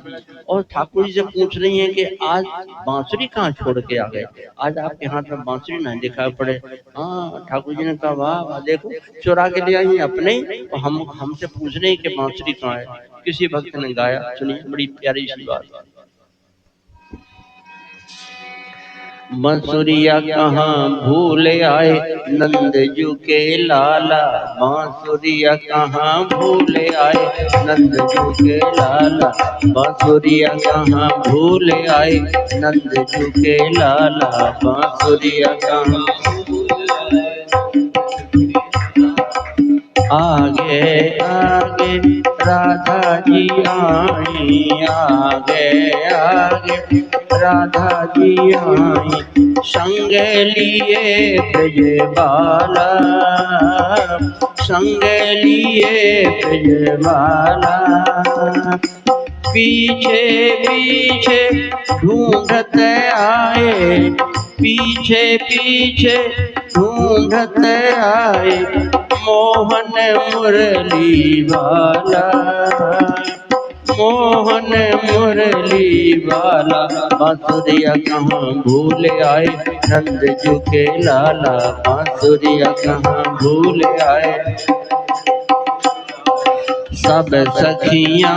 और ठाकुर जी से पूछ रही हैं कि आज बांसुरी कहाँ छोड़ के आ गए, आज आपके हाथ में बांसुरी नहीं दिखाई पड़े। हाँ ठाकुर जी ने कहा वाह वाह, देखो चुरा के ले आई अपने और हमसे पूछ रहे हैं कि बांसुरी कहाँ है। किसी भक्त ने गाया, सुनिए बड़ी प्यारी सी बात। बांसुरिया कहाँ भूल आए नंद जू के लाला, बांसुरिया कहाँ भूल आए नंद जू के लाला, बांसुरिया कहाँ भूल आए नंद जू के लाला, बांसुरिया कहाँ आगे आगे राधा जी आई, आगे आगे राधा जी आई, संग लिए ब्रजबाला, संग लिए ब्रजबाला, पीछे पीछे ढूंढत आए, पीछे पीछे ढूंढत आए, मोहन मुरली वाला, मोहन मुरली वाला, बांसुरिया कहाँ भूल आए नंद जू के लाला, बांसुरिया कहाँ भूल आए। सब सखियां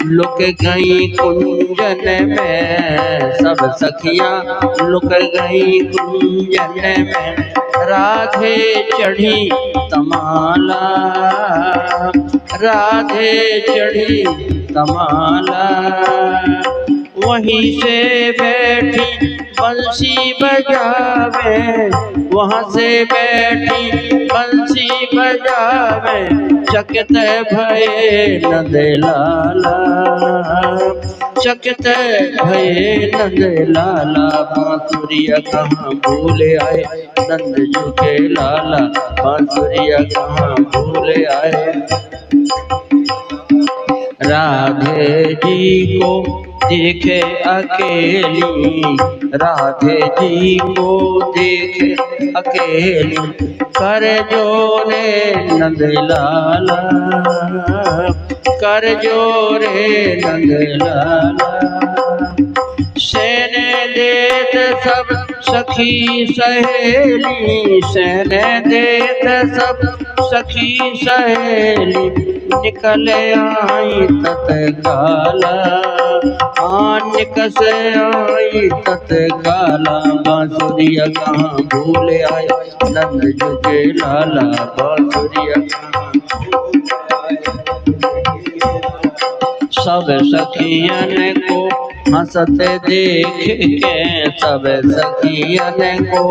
लुक गई कुंजन में, सब सखियां लुक गई कुंजन में, राधे चढ़ी तमाला, राधे चढ़ी तमाला, वहीं से बैठी बंसी बजावे, वहाँ से बैठी बंसी बजावे, चकित भये नंद लाला, चकित भये नंद लाला, बांसुरिया कहाँ भूल आए नंद जू के लाला, बांसुरिया कहाँ भूल आए। राधे जी को देखे अकेली, राधे जी को देखे अकेली, कर जोरे नंद लाला, कर जोरे नंद लाला। सहने देत सब सखी सहेली, सहने देत सब सखी सहेली, निकल आई तत्काला, निकस आई तत्काला। बांसुरिया कहाँ भूल आए नंद जुगे लाला, बांसुरिया सब सखियन को हंसत देख के, सब सखियन को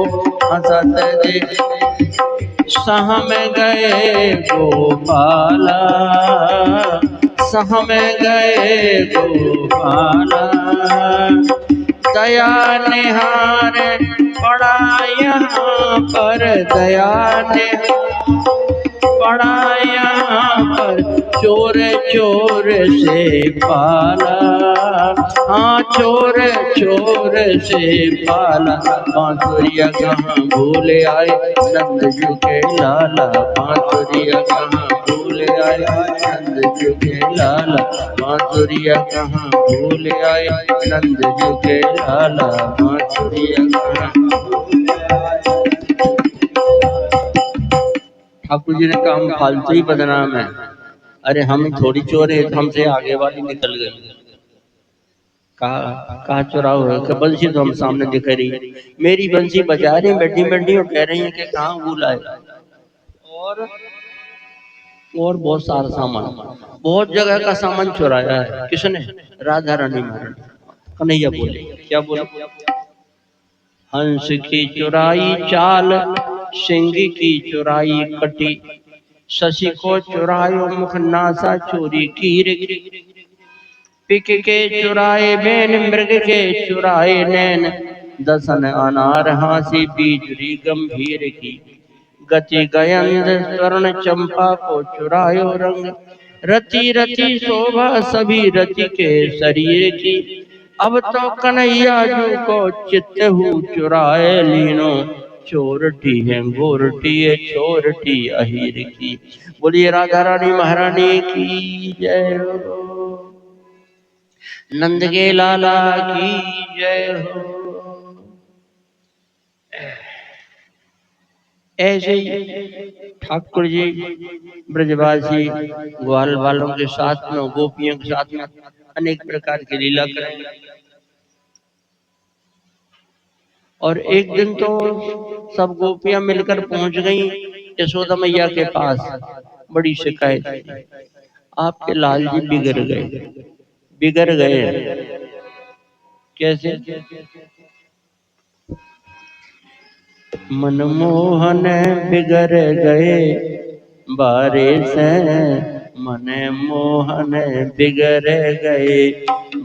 हंसत देख, सहम गए गोपाला, सहम गए गोपाला। दया निहार पड़ा यहाँ पर, दया पड़ा यहाँ पर, चोर चोर से पाला, हाँ चोर चोर से पाला। बांसुरिया कहाँ भूल आए नंद जुगे लाला, बांसुरिया कहाँ भूल आए नंद जुगे लाला, बांसुरिया कहाँ भूल आए नंद जुगे लाला, बांसुरिया कहाँ। ठाकुर जी ने कहा हम फालतू ही बदनाम है, अरे हम थोड़ी चोर है, हमसे आगे वाली निकल गई। कहा चुराव है कि बंसी तो हम सामने दिख रही है, मेरी बंसी बजा रही बैठी बैठी और कह रही है कि कहाँ भूल आए। और बहुत सारा सामान, बहुत जगह का सामान चुराया है। किसने? राधा रानी महारानी। कन्हैया बोले, क्या बोले? हंस की चुराई चाल, सिंह की चुराई कटी, शशि को चुरायो मुख नासा चोरी कीर, पिक के चुराए बैन मृग के चुराए नैन, दसन अनार हासी बीजरी गंभीर की, गति गयंद स्वर्ण चंपा को चुरायो रंग, रति रति शोभा सभी रति के शरीर की, अब तो कन्हैया जू को चित्त हूँ चुराए लीनो, चोरटी है गोरटी है चोरटी अहीर की। बोलिए राधा रानी महारानी की जय हो, नंद के लाला की जय हो। ऐसे ही ठाकुर जी ब्रजवासी ग्वाल वालों के साथ में, गोपियों के साथ में अनेक प्रकार की लीला करेंगे। और एक दिन तो सब गोपियां मिलकर पहुंच गईं यशोदा मैया के पास। बड़ी शिकायत, आपके लाल जी बिगड़ गए। बिगड़ गए कैसे? मनमोहन बिगड़ गए बारिश, मन मोहन बिगड़ गए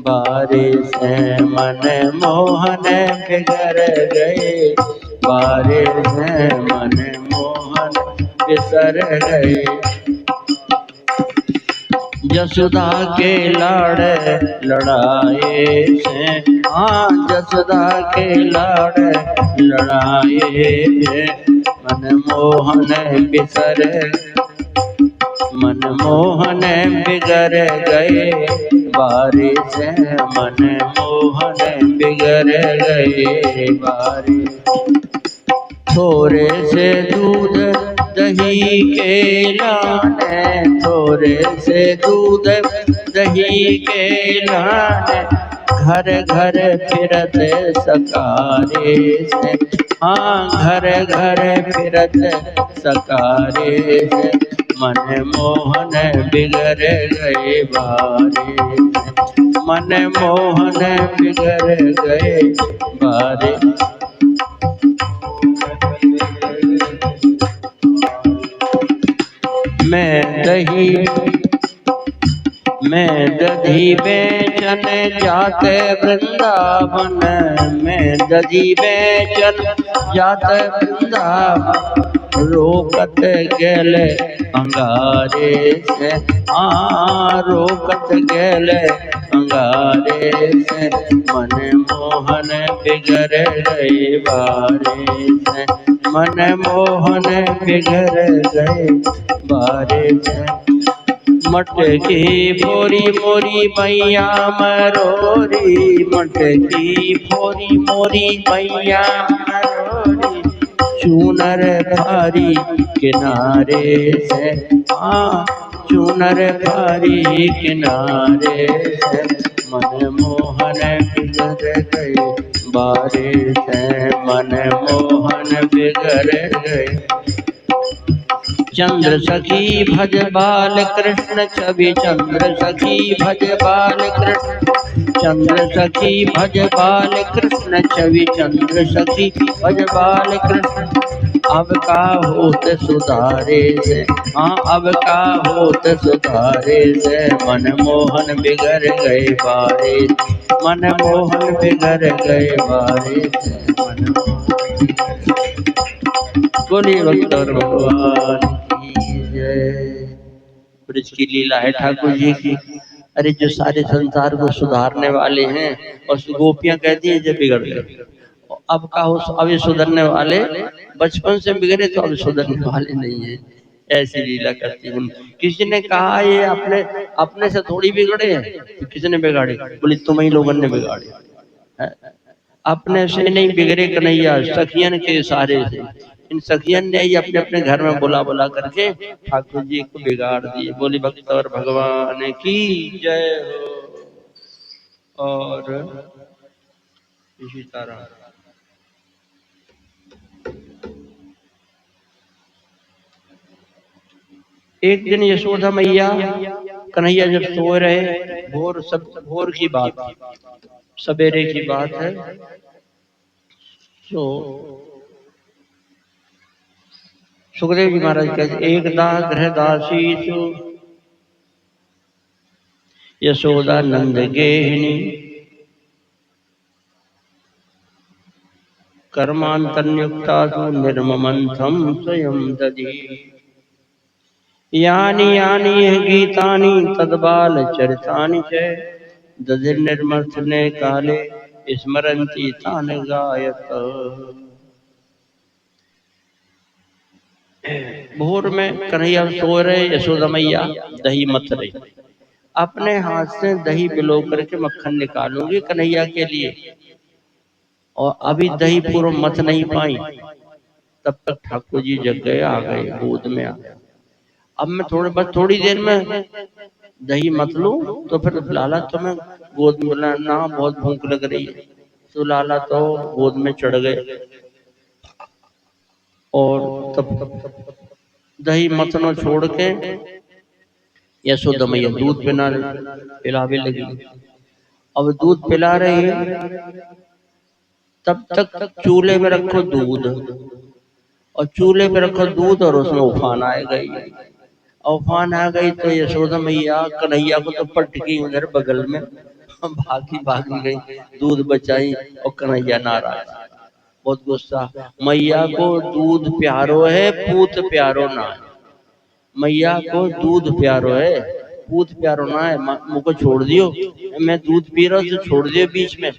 बारिश, मन मोहन बिगड़ गए बारिश, मन मोहन बिसर गए। जसोदा के लाड़ लड़ाए से, हाँ जसोदा के लाड़ लड़ाए, मनमोहन बिसर, मनमोहन बिगड़ गए बारिश, मनमोहन बिगड़ गए बारिश। थोड़े से दूध दही के लाने, थोड़े से दूध दही के लाने, घर घर फिरत सकारे से, हाँ घर घर फिरत सकारे से, मन मोहन बिगड़ गए बारे, मन मोहन बिगड़ गए बारे। मैं दधी बेचन जाते वृंदावन, मैं दधी बेचन जाते वृंदावन, रोकत गेल अंगारे से, हाँ रोकत गेल श्रृंगारे से मन मोहन बिगड़ गए बारे से, मन मोहन बिगड़ गए बारे से। मटकी फोरी मोरी मैया मरोरी, मटकी फोरी मोरी मैया मरोरी, चूनर भारी किनारे से, हाँ चूनर भारी किनारे से, मन मोहन बिगड़ गए बारे से, मन मोहन बिगड़ गए। चंद्र सखी भज बाल कृष्ण छवि, चंद्र सखी भज बाल कृष्ण, चंद्र सखी भज बाल कृष्ण छवि, चंद्र सखी भज बाल कृष्ण। अब का होत सुधारे से, हाँ अब का होत सुधारे से, मन मोहन बिगड़ गए बारे, मन मोहन बिगड़ गए बारे से, मन मोहन। बोलिए भक्त और भगवान की जय। ब्रज की लीला है ठाकुर जी की। अरे जो सारे संसार को सुधारने वाले हैं और गोपियां कहती हैं जब बिगड़ गए, अब का हो अब ये सुधरने वाले, बचपन से बिगड़े तो अब सुधरने वाले नहीं है। ऐसी लीला करती हूँ। किसी ने कहा ये अपने अपने से थोड़ी बिगड़े हैं, तो किसने बिगाड़े? बोले तुम ही लोगों ने बिगाड़े। अपने से नहीं बिगड़े कन्हैया, सखियन के इशारे से। इन सखियन ने ही अपने अपने घर में बुला बुला करके ठाकुर जी को बिगाड़ दिए। बोली भक्त और भगवान की जय हो। और इसी तरह एक दिन यशोदा मैया कन्हैया जब सो रहे, भोर की बात, सवेरे की बात है, तो सुखदेव जी महाराज कहते एक दास गृह दासी सु यशोदा नंद गेहिनी, कर्मांतर्युक्ता निर्ममंथम स्वयं दधी, यानि यानि यह गीतानि तद्बाल चरितानि च, दधिर निर्मथने काले स्मरन्ति तान गायत। भोर में कन्हैया सो रहे, यशोदा मैया दही मथ रही। अपने हाथ से दही बिलो करके मक्खन निकालूंगी कन्हैया के लिए, और अभी दही पूरा मथ नहीं पाई, तब तक ठाकुर जी जग गए, आ गए, गोद में आ गए। अब मैं थोड़ी देर में दही मत लूं तो फिर लाला तुम्हें गोद में ना, बहुत भूख लग रही है। तो लाला तो गोद में चढ़ गए, और तब दही मथनो छोड़ के यशोदा मैया दूध पिलावे लगी। अब दूध पिला रही है, तब तक चूल्हे में रखो दूध, और चूल्हे पे रखो दूध और उसमें उफान आ गई। उफान आ गई तो यशोदा मैया कन्हैया को तो पटकी उधर बगल में, भागी गई, दूध बचाई, और कन्हैया नाराज, बहुत गुस्सा। मैया को दूध प्यारो है, पूत प्यारो ना है। मैया को दूध प्यारो है, पूत प्यारो ना है। मुझको छोड़ दियो, मैं दूध पी रहा हूँ तो छोड़ दियो बीच में।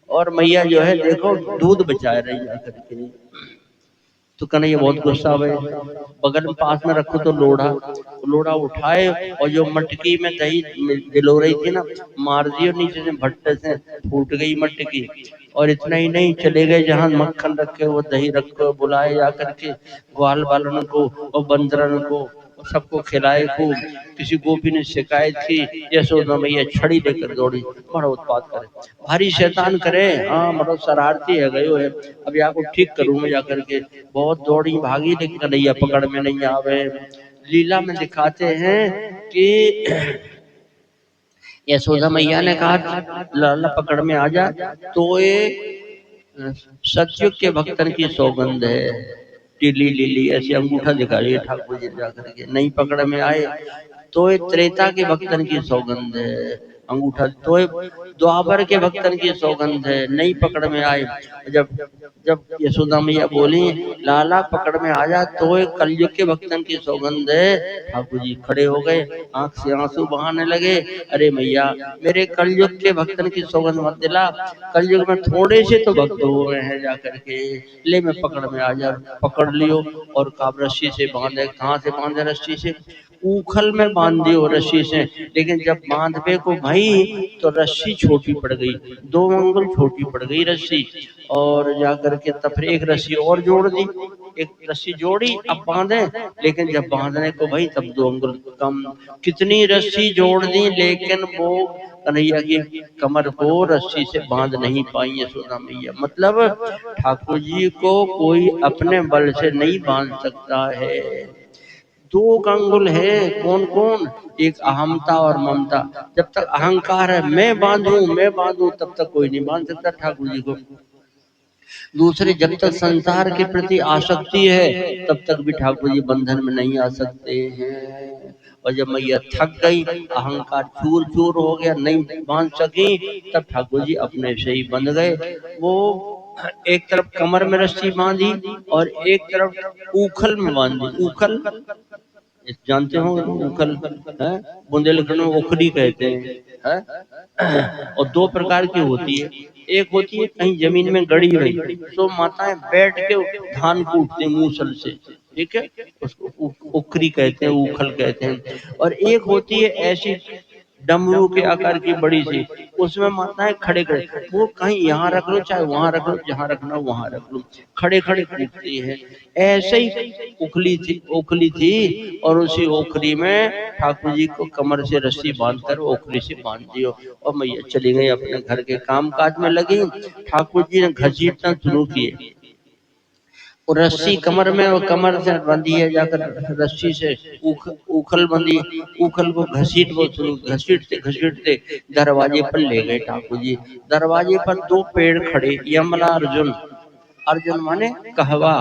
और मैया जो है देखो दूध बचा रही जाकर के। तो कन्हैया बहुत गुस्सा हुए, बगल में पास में रखो तो लोढ़ा उठाए, और जो मटकी में दही दिलो रही थी ना, मार दियो नीचे से, भट्टे से फूट गई मटकी। और इतना ही नहीं, चले गए जहां मक्खन रखे वो दही रखो, बुलाए जाकर के ग्वाल बालन को और बंदरन को, सबको खिलाए खूब। किसी गोपी ने शिकायत की, यशोदा मैया छड़ी लेकर दौड़ी, बड़ा उत्पात करे, भारी शैतान करे, हाँ मतलब शरारती है, गयो है, अब यहाँ को ठीक करूं मैं जाकर के। बहुत दौड़ी भागी, लेकिन कन्हैया पकड़ में नहीं आवे। लीला में दिखाते हैं कि यशोदा मैया ने कहा लाला पकड़ में आ जा, तो ये सतयुग के भक्तन की सौगंध है। टीली लीली ऐसे अंगूठा दिखा रही है ठाकुर जी जाकर के, नहीं पकड़ में आए तो ये त्रेता के भक्तन की सौगंध है। अंगूठा तो द्वापर के भक्तन की सौगंध है, नई पकड़ में आए। जब जब यशोदा मैया बोली लाला पकड़ में आ जा, तो कलयुग के भक्तन की सौगंध है। ठाकुर जी खड़े हो गए, आंख से आंसू बहाने लगे। अरे मैया मेरे कलयुग के भक्तन की सौगंध मत दिला, कलयुग में थोड़े से तो भक्त हुए हैं जाकर के, ले मैं पकड़ में आ जा। पकड़ लियो और काब रस्सी से बांधे। कहाँ से बांधे? रस्सी से, उखल में बांध दियो रस्सी से। लेकिन जब बांधने को भाई तो रस्सी छोटी पड़ गई, 2 अंगुल छोटी पड़ गई रस्सी। और जाकर के तब फिर एक रस्सी और जोड़ दी, एक रस्सी जोड़ी, अब बांधे। लेकिन जब बांधने को भाई तब 2 अंगुल कम। कितनी रस्सी जोड़ दी लेकिन वो कन्हैया की कमर को रस्सी से बांध नहीं पाई यशोदा मैया। मतलब ठाकुर जी को कोई अपने बल से नहीं बांध सकता है। 2 अंगुल है, कौन कौन? एक अहमता और ममता। जब तक अहंकार है मैं बांधू तब तक कोई नहीं बांध सकता ठाकुर जी को। दूसरे जब तक संसार के प्रति आसक्ति है तब तक भी ठाकुर जी बंधन में नहीं आ सकते हैं। और जब मैया थक गई, अहंकार चूर चूर हो गया, नहीं बांध सकी, तब ठाकुर जी अपने से ही बंध गए। वो एक तरफ कमर में रस्सी बांधी और एक तरफ उखल में बांधी। उखल जानते हो? उखल है, बुंदेलखंड में ओखली कहते हैं है? और 2 प्रकार की होती है। एक होती है कहीं जमीन में गड़ी हुई, तो माताएं बैठ के धान कूटते मूसल से, ठीक है, उसको उखरी कहते हैं, उखल कहते हैं। और एक होती है ऐसी डमरू के आकार की बड़ी सी, उसमें माताएं खड़े खड़े, वो कहीं यहाँ रख लो चाहे वहां रख लो, जहाँ रखना वहां रख लो, खड़े खड़े कूटती है। ऐसे ही ओखली थी और उसी ओखली में ठाकुर जी को कमर से रस्सी बांधकर ओखली से बांध दियो। और मैया चली गई अपने घर के काम काज में लगी। ठाकुर जी ने घसीटना शुरू किए, और रस्सी कमर में, और कमर से बंधी है जाकर रस्सी से उखल बंधी। उखल को घसीटते घसीटते दरवाजे पर ले गए ठाकुर जी। दरवाजे पर 2 पेड़ खड़े, यमला अर्जुन। अर्जुन माने कहवा,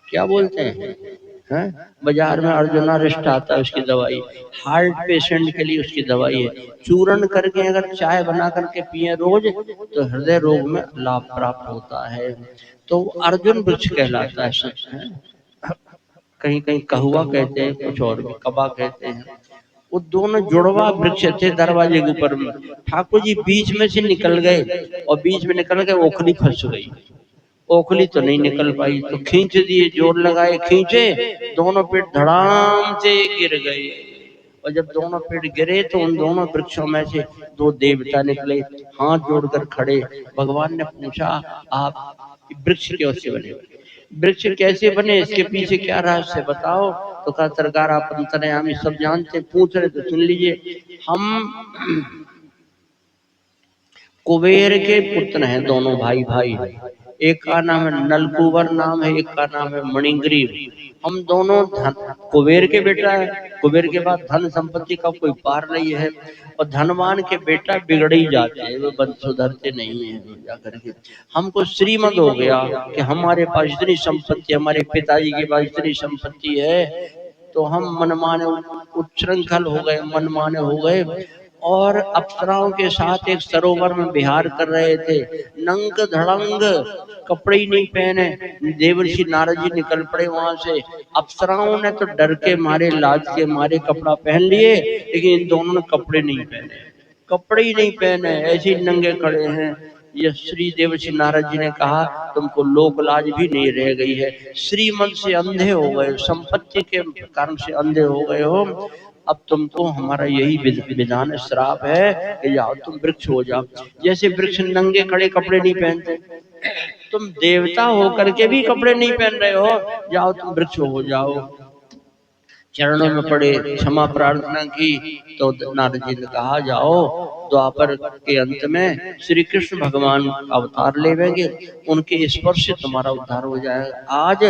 क्या बोलते हैं? बाजार में अर्जुना रिस्ट आता है, उसकी दवाई। हार्ट पेशेंट के लिए उसकी दवाई है। चूर्ण करके अगर चाय बना करके पिए रोज तो हृदय रोग में लाभ प्राप्त होता है। तो अर्जुन वृक्ष कहलाता है। सच है, कहीं कहीं कहुआ कहते हैं, कुछ और भी कबा कहते हैं। वो दोनों जुड़वा वृक्ष थे दरवाजे के ऊपर में। ठाकुर जी बीच में से निकल गए, और बीच में निकल गए ओखली फंस गई। ओखली तो नहीं निकल पाई, तो खींच दिए, जोर लगाए, खींचे, दोनों पेड़ धड़ाम से गिर गए। और जब दोनों पेड़ गिरे तो उन दोनों वृक्षों में से 2 देवता निकले, हाथ जोड़कर खड़े। भगवान ने पूछा आप वृक्ष कैसे बने? वृक्ष कैसे बने, इसके पीछे क्या रहस्य बताओ? तो कहा सरकार आप अंतर्यामी सब जानते, पूछ रहे तो सुन लीजिए। हम कुबेर के पुत्र हैं, दोनों भाई भाई। एक का नाम है नलकुबर नाम है, एक का नाम है मणिग्रीव। हम दोनों कुबेर के बेटा है। कुबेर के बाद धन संपत्ति का कोई पार नहीं है, और धनवान के बेटा बिगड़ ही जाते हैं, वो बंद सुधरते नहीं है जाकर के। हमको श्रीमंत हो गया कि हमारे पास इतनी संपत्ति, हमारे पिताजी के पास इतनी संपत्ति है, तो हम मनमाने उच्छृंखल हो गए, मनमाने हो गए, और अप्सराओं के साथ एक सरोवर में विहार कर रहे थे। नंग धड़ंग, कपड़े ही नहीं पहने, देवर्षि नारद जी निकल पड़े वहां से। अप्सराओं ने तो डर के मारे, लाज के मारे कपड़ा पहन लिए, लेकिन इन दोनों ने कपड़े नहीं पहने, कपड़े ही नहीं पहने, ऐसे ही नंगे खड़े हैं। ये श्री देवर्षि नारद जी ने कहा तुमको लोक लाज भी नहीं रह गई है, श्रीमंत से अंधे हो गए, संपत्ति के कारण से अंधे हो गए हो, अब तुमको हमारा यही विधान श्राप है कि जाओ तुम वृक्ष हो जाओ। जैसे वृक्ष नंगे खड़े कपड़े नहीं पहनते, तुम देवता होकर के भी कपड़े नहीं पहन रहे हो, जाओ तुम वृक्ष हो जाओ। चरणों में पड़े, क्षमा प्रार्थना की, तो नारद जी ने कहा जाओ द्वापर के अंत में श्री कृष्ण भगवान अवतार लेवेंगे, उनके स्पर्श से तुम्हारा उद्धार हो जाएगा। आज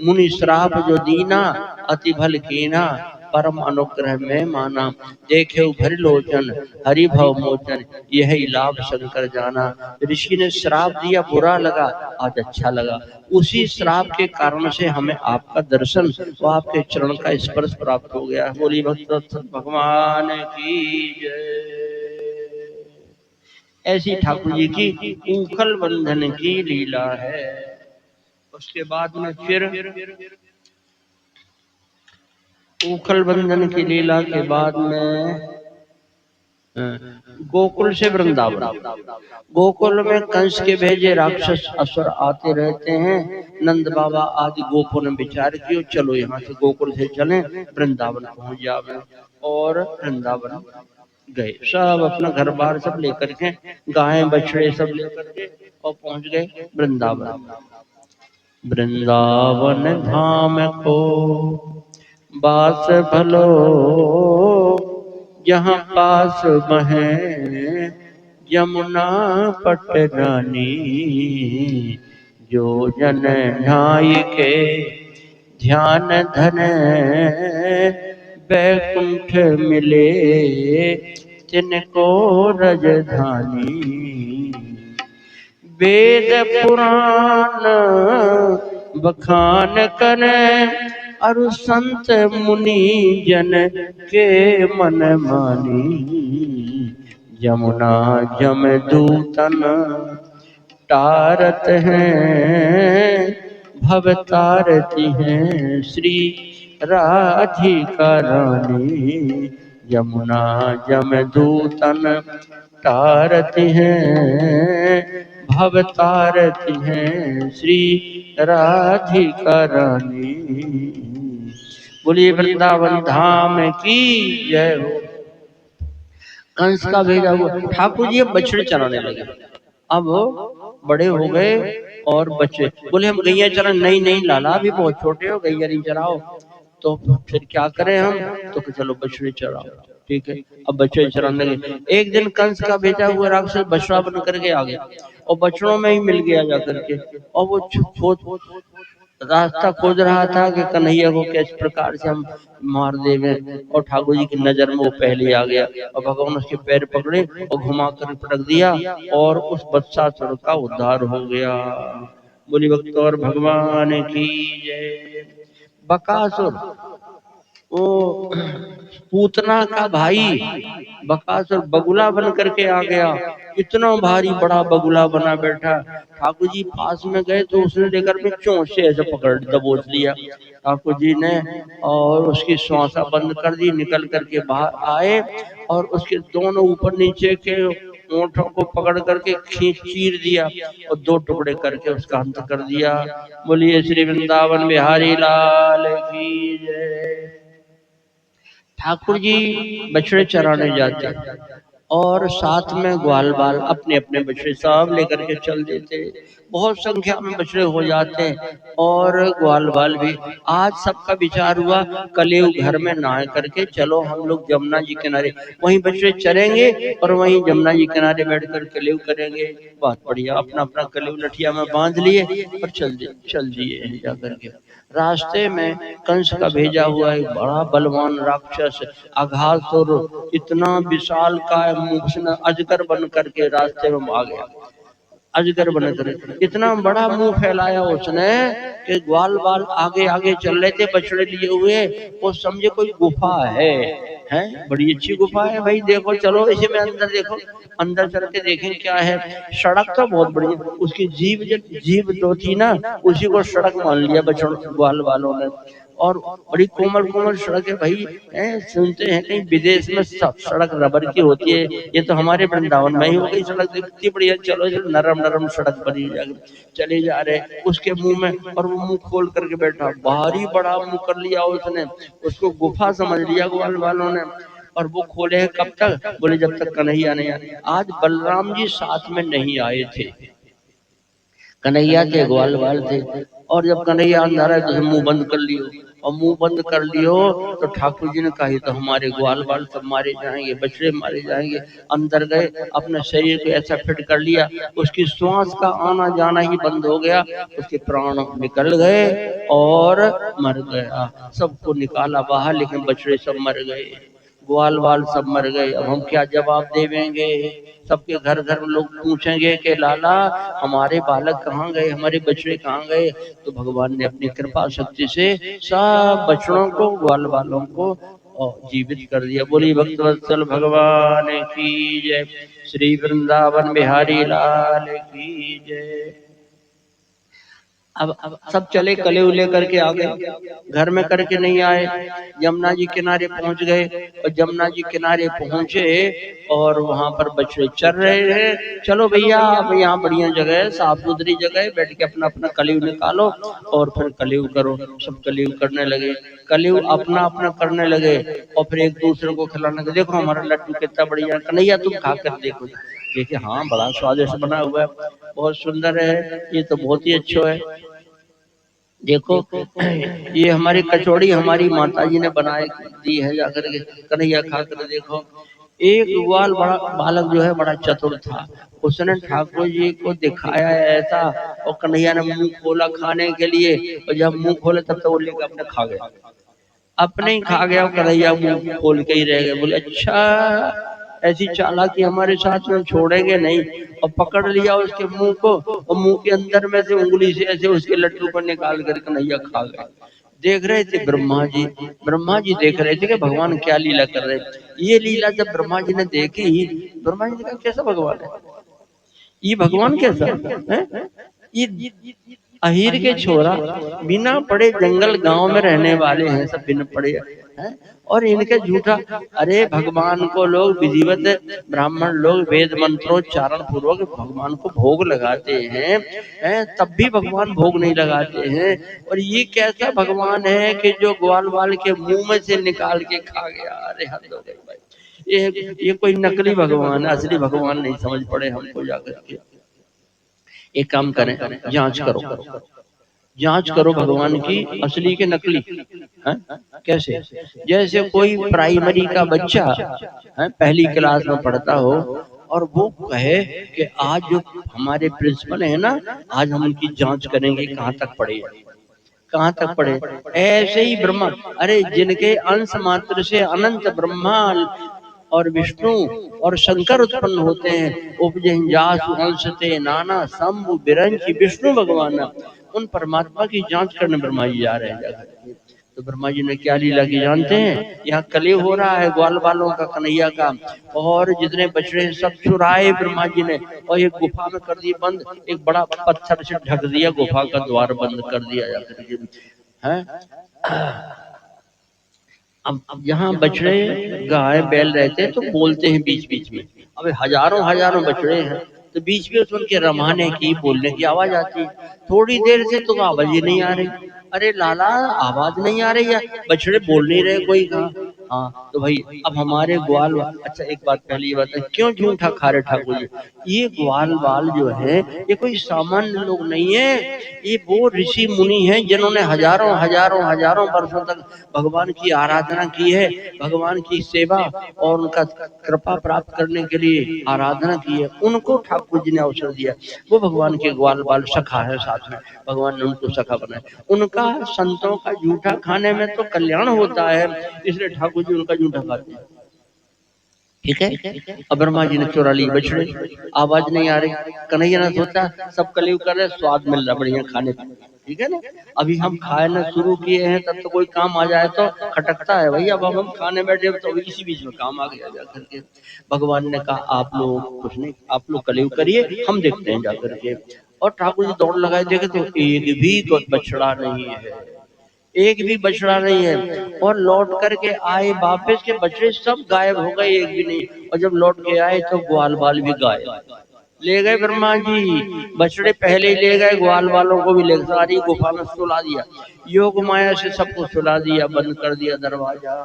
मुनि श्राप जो दीना अति भल कीना, परम अनुग्रह में माना, देखे भर लोचन हरि भव मोचन, यही लाभ शंकर जाना। ऋषि ने श्राप दिया, बुरा लगा, आज अच्छा लगा। उसी श्राप के कारण से हमें आपका दर्शन व आपके चरण का स्पर्श प्राप्त हो गया। बोली भक्त भगवान की जय। ऐसी ठाकुर जी की ऊखल बंधन की लीला है। उसके बाद में फिर ऊखल बंधन की लीला के बाद में गोकुल से वृंदावन। गोकुल में कंस के भेजे राक्षस असुर आते रहते हैं। नंद बाबा आदि गोपों ने विचार किया, चलो यहाँ से गोकुल से चलें, वृंदावन पहुंच जावे। और वृंदावन गए, सब अपना घर बार सब लेकर के, गाय बछड़े सब लेकर के, और पहुंच गए वृंदावन। वृंदावन धाम को बास भलो, जहाँ पास बहे यमुना पट रानी। जो जन न्याय के ध्यान धन बैकुंठ मिले, तिनको रजधानी। वेद पुराण बखान करें, अरु संत मुनि जन के मन मानी। यमुना जमदूतन तारत हैं, भव तारती हैं श्री राधिका रानी। यमुना जमदूतन तारती हैं, भव तारती हैं श्री राधिका रानी। बोलिए वृंदावन धाम की जय हो। कंस का भेजा हुआ ठाकुर जी बछड़े चराने लगे। अब बड़े हो गए और बच्चे बोले हम गैया चरा, नहीं नहीं लाला अभी बहुत छोटे हो, गैया नहीं चराओ। तो फिर क्या करें हम, तो चलो बछड़े चराओ। ठीक है, अब बछड़े चराने लगे। एक दिन कंस का भेजा हुआ राक्षस बछड़ा बन करके आ गया, और बछड़ों में ही मिल गया जाकर के। और वो रास्ता खोज रहा था कि कन्हैया को किस प्रकार से हम मार देवे, और ठाकुर जी की नजर में वो पहले आ गया, और भगवान उसके पैर पकड़े और घुमा कर पटक दिया, और उस बत्सासुर का उद्धार हो गया। बोली भक्त और भगवान की जय। बकासुर वो पूतना का भाई बकासुर बगुला बन करके आ गया। इतना भारी बड़ा बगुला बना बैठा। ठाकुर जी पास में गए तो उसने लेकर के चोंच से ऐसे पकड़ दबोच लिया ठाकुर जी ने, और उसकी श्वासा बंद कर दी। निकल करके बाहर आए और उसके दोनों ऊपर नीचे के ओंठों को पकड़ करके खींच चीर दिया और दो टुकड़े करके उसका अंत कर दिया। बोलिए श्री वृंदावन बिहारी लाल की जय। ठाकुर जी बछड़े चराने जाते और साथ में ग्वाल बाल अपने अपने बछड़े सब लेकर के चल देते। बहुत संख्या में बछड़े हो जाते और ग्वाल बाल भी। आज सबका विचार हुआ कलयुग घर में नहा करके चलो हम लोग जमुना जी किनारे, वहीं बछड़े चरेंगे और वहीं जमुना जी किनारे बैठकर कलयुग करेंगे। बहुत बढ़िया, अपना अपना कलयुग लठिया में बांध लिए और चल दिए जाकर के। रास्ते में कंस का भेजा हुआ एक बड़ा बलवान राक्षस अघासुर, इतना विशाल का मुख अजगर बन करके रास्ते में आ गया। अजगर बन कर इतना बड़ा मुंह फैलाया उसने कि ग्वाल बाल आगे आगे चल रहे थे बछड़े लिए हुए, वो समझे कोई गुफा है। बड़ी अच्छी गुफा है भाई, देखो चलो इसे में अंदर देखो। अंदर चल के देखें क्या है। सड़क तो बहुत बढ़िया, उसकी जीभ जो थी ना उसी को सड़क मान लिया बछड़ों ग्वाल वालों ने। और बड़ी कोमल कोमल सड़क है भाई। सुनते हैं कहीं विदेश में सड़क रबर की होती है, ये तो हमारे वृंदावन में ही हो गई सड़क, कितनी बढ़िया। चलो नरम नरम सड़क बनी चले जा रहे उसके मुंह में, और वो मुंह खोल करके बैठा, भारी बड़ा मुंह कर लिया उसने, उसको गुफा समझ लिया ग्वाल वालों ने। और वो खोले है कब तक, बोले जब तक कन्हैया नहीं आए। आज बलराम जी साथ में नहीं आए थे, कन्हैया थे ग्वाल बाल थे, और जब कन्हैया अंदर आए तो मुंह बंद कर लियो। और मुंह बंद कर लियो तो ठाकुर जी ने कहा ये तो हमारे ग्वाल बाल सब मारे जाएंगे, बछड़े मारे जाएंगे। अंदर गए, अपने शरीर को ऐसा फिट कर लिया, उसकी श्वास का आना जाना ही बंद हो गया, उसके प्राण निकल गए और मर गया। सबको निकाला बाहर, लेकिन बछड़े सब मर गए, ग्वाल वाल सब मर गए। अब हम क्या जवाब देवेंगे? सबके घर घर लोग पूछेंगे कि लाला हमारे बालक कहाँ गए, हमारे बछड़े कहाँ गए? तो भगवान ने अपनी कृपा शक्ति से सब बछड़ों को, ग्वाल वालों को और जीवित कर दिया। बोली भक्तवत्सल भगवान की जय, श्री वृंदावन बिहारी लाल की जय। अब सब चले कले उले करके आ गए, घर में करके नहीं आए, यमुना जी किनारे पहुंच गए। और यमुना जी किनारे पहुंचे और वहां पर बछड़े चर रहे हैं। चलो भैया अब यहाँ बढ़िया जगह है, साफ सुथरी जगह है, बैठ के अपना अपना कलियुग निकालो और फिर कलियुग करो। सब कलियुग करने लगे, कलियुग अपना अपना करने लगे और फिर एक दूसरे को खिलाने लगे। देखो हमारा लड्डू कितना बढ़िया, कन्हैया तुम खा कर देखो। देखिए हाँ बड़ा स्वादिष्ट बना हुआ है, बहुत सुंदर है, ये तो बहुत ही अच्छा है। देखो ये हमारी कचौड़ी हमारी माता जी ने बनाई दी है, जाकर के कन्हैया खा कर देखो। एक ग्वाल बड़ा बालक जो है बड़ा चतुर था, उसने ठाकुर जी को दिखाया ऐसा और कन्हैया ने मुंह खोला खाने के लिए, और जब मुंह खोले तब तो वो लेकर अपने खा गया, अपने ही खा गया। कन्हैया मुंह खोल के ही रह गए। बोले अच्छा ऐसी चालाकी हमारे साथ में छोड़ेंगे नहीं। और पकड़ लिया उसके मुंह को और मुंह के अंदर में से उंगली से ऐसे उसके लड्डू पर निकाल कर कन्हैया खा गए। देख रहे थे ब्रह्मा जी, ब्रह्मा जी देख रहे थे कि भगवान क्या लीला कर रहे। ये लीला जब ब्रह्मा जी ने देखी, ब्रह्मा जी ने कहा कैसा भगवान है ये, भगवान कैसा है ये? अहीर के छोरा बिना पढ़े जंगल गांव में रहने वाले हैं, सब बिना पढ़े हैं और इनके झूठा। अरे भगवान को लोग विधिवत ब्राह्मण लोग वेद मंत्रोच्चारण पूर्वक भगवान को भोग लगाते हैं, तब भी भगवान भोग नहीं लगाते हैं। और ये कैसा भगवान है कि जो ग्वाल वाल के मुंह में से निकाल के खा गया? अरे हद हो गई भाई, ये कोई नकली भगवान है, असली भगवान नहीं समझ पड़े हमको। जाकर के एक काम करें, जांच करो, जांच करो भगवान की असली के नकली है? कैसे? जैसे कोई प्राइमरी का बच्चा है, पहली क्लास में पढ़ता हो और वो कहे कि आज जो हमारे प्रिंसिपल है ना, आज हम उनकी जांच करेंगे कहाँ तक पढ़े, कहाँ तक पढ़े। ऐसे ही ब्रह्मा, अरे जिनके अंश मात्र से अनंत ब्रह्मा और विष्णु और शंकर उत्पन्न होते हैं, उपजंजासु अंशते नाना शंभु बिरंच विष्णु भगवान, उन परमात्मा की जांच करने ब्रह्मा जी जा रहे हैं। तो ब्रह्मा जी ने क्या लीला की जानते हैं? यहाँ कलयुग हो रहा है ग्वाल बालों का, कन्हैया का, और जितने बछड़े सब चुराए ब्रह्मा जी ने और एक गुफा में कर दिए बंद, एक बड़ा पत्थर से ढक दिया, गुफा का द्वार बंद कर दिया जाकर के है। अब यहाँ बछड़े गाय बैल रहते हैं तो बोलते हैं बीच बीच में, अब हजारों हजारों बछड़े हैं तो बीच में उनके रमाने की बोलने की आवाज आती है। थोड़ी देर से तो आवाज ही नहीं आ रही। अरे लाला आवाज नहीं आ रही है, बछड़े बोल नहीं रहे कोई कहा। हाँ तो भाई अब हमारे ग्वाल, अच्छा एक बात पहले ये बताए क्यों झूठा खा रहे ठाकुर जी? ये ग्वाल बाल जो है ये कोई सामान्य लोग नहीं है, ये वो ऋषि मुनि हैं जिन्होंने हजारों हजारों हजारों वर्षों तक भगवान की आराधना की है, भगवान की सेवा और उनका कृपा प्राप्त करने के लिए आराधना की है। उनको ठाकुर जी ने अवसर दिया, वो भगवान के ग्वाल बाल सखा है, साथ में भगवान ने उनको सखा बनाया। उनका संतों का जूठा खाने में तो कल्याण होता है, इसलिए ठाकुर जी उनका जूठा खाते हैं। ठीक है। अब ब्रह्मा जी ने चुरा ली बछड़े, आवाज नहीं आ रही। कन्हैया ने सोचा सब कलयुग कर रहे, स्वाद मिल रहा बढ़िया खाने का, ठीक है ना। अभी हम खाना शुरू किए हैं तब तो कोई काम आ जाए तो खटकता है भाई, अब हम खाने बैठे तो इसी बीच में काम आ गया जाकर के। भगवान ने कहा आप लोग कुछ नहीं, आप लोग कलयुग करिए, हम देखते हैं जाकर के। और ठाकुर जी दौड़ लगाए, देखे तो एक भी बछड़ा नहीं है, एक भी बछड़ा नहीं है। और लौट करके आए वापस के बछड़े सब गायब हो गए, एक भी नहीं। और जब लौट के आए तो ग्वाल बाल भी गायब, ले गए ब्रह्मा जी। बछड़े पहले ही ले गए, ग्वाल वालों को भी ले गए, सारी गुफा में सुला दिया, योग माया से सबको सुला दिया, बंद कर दिया दरवाजा।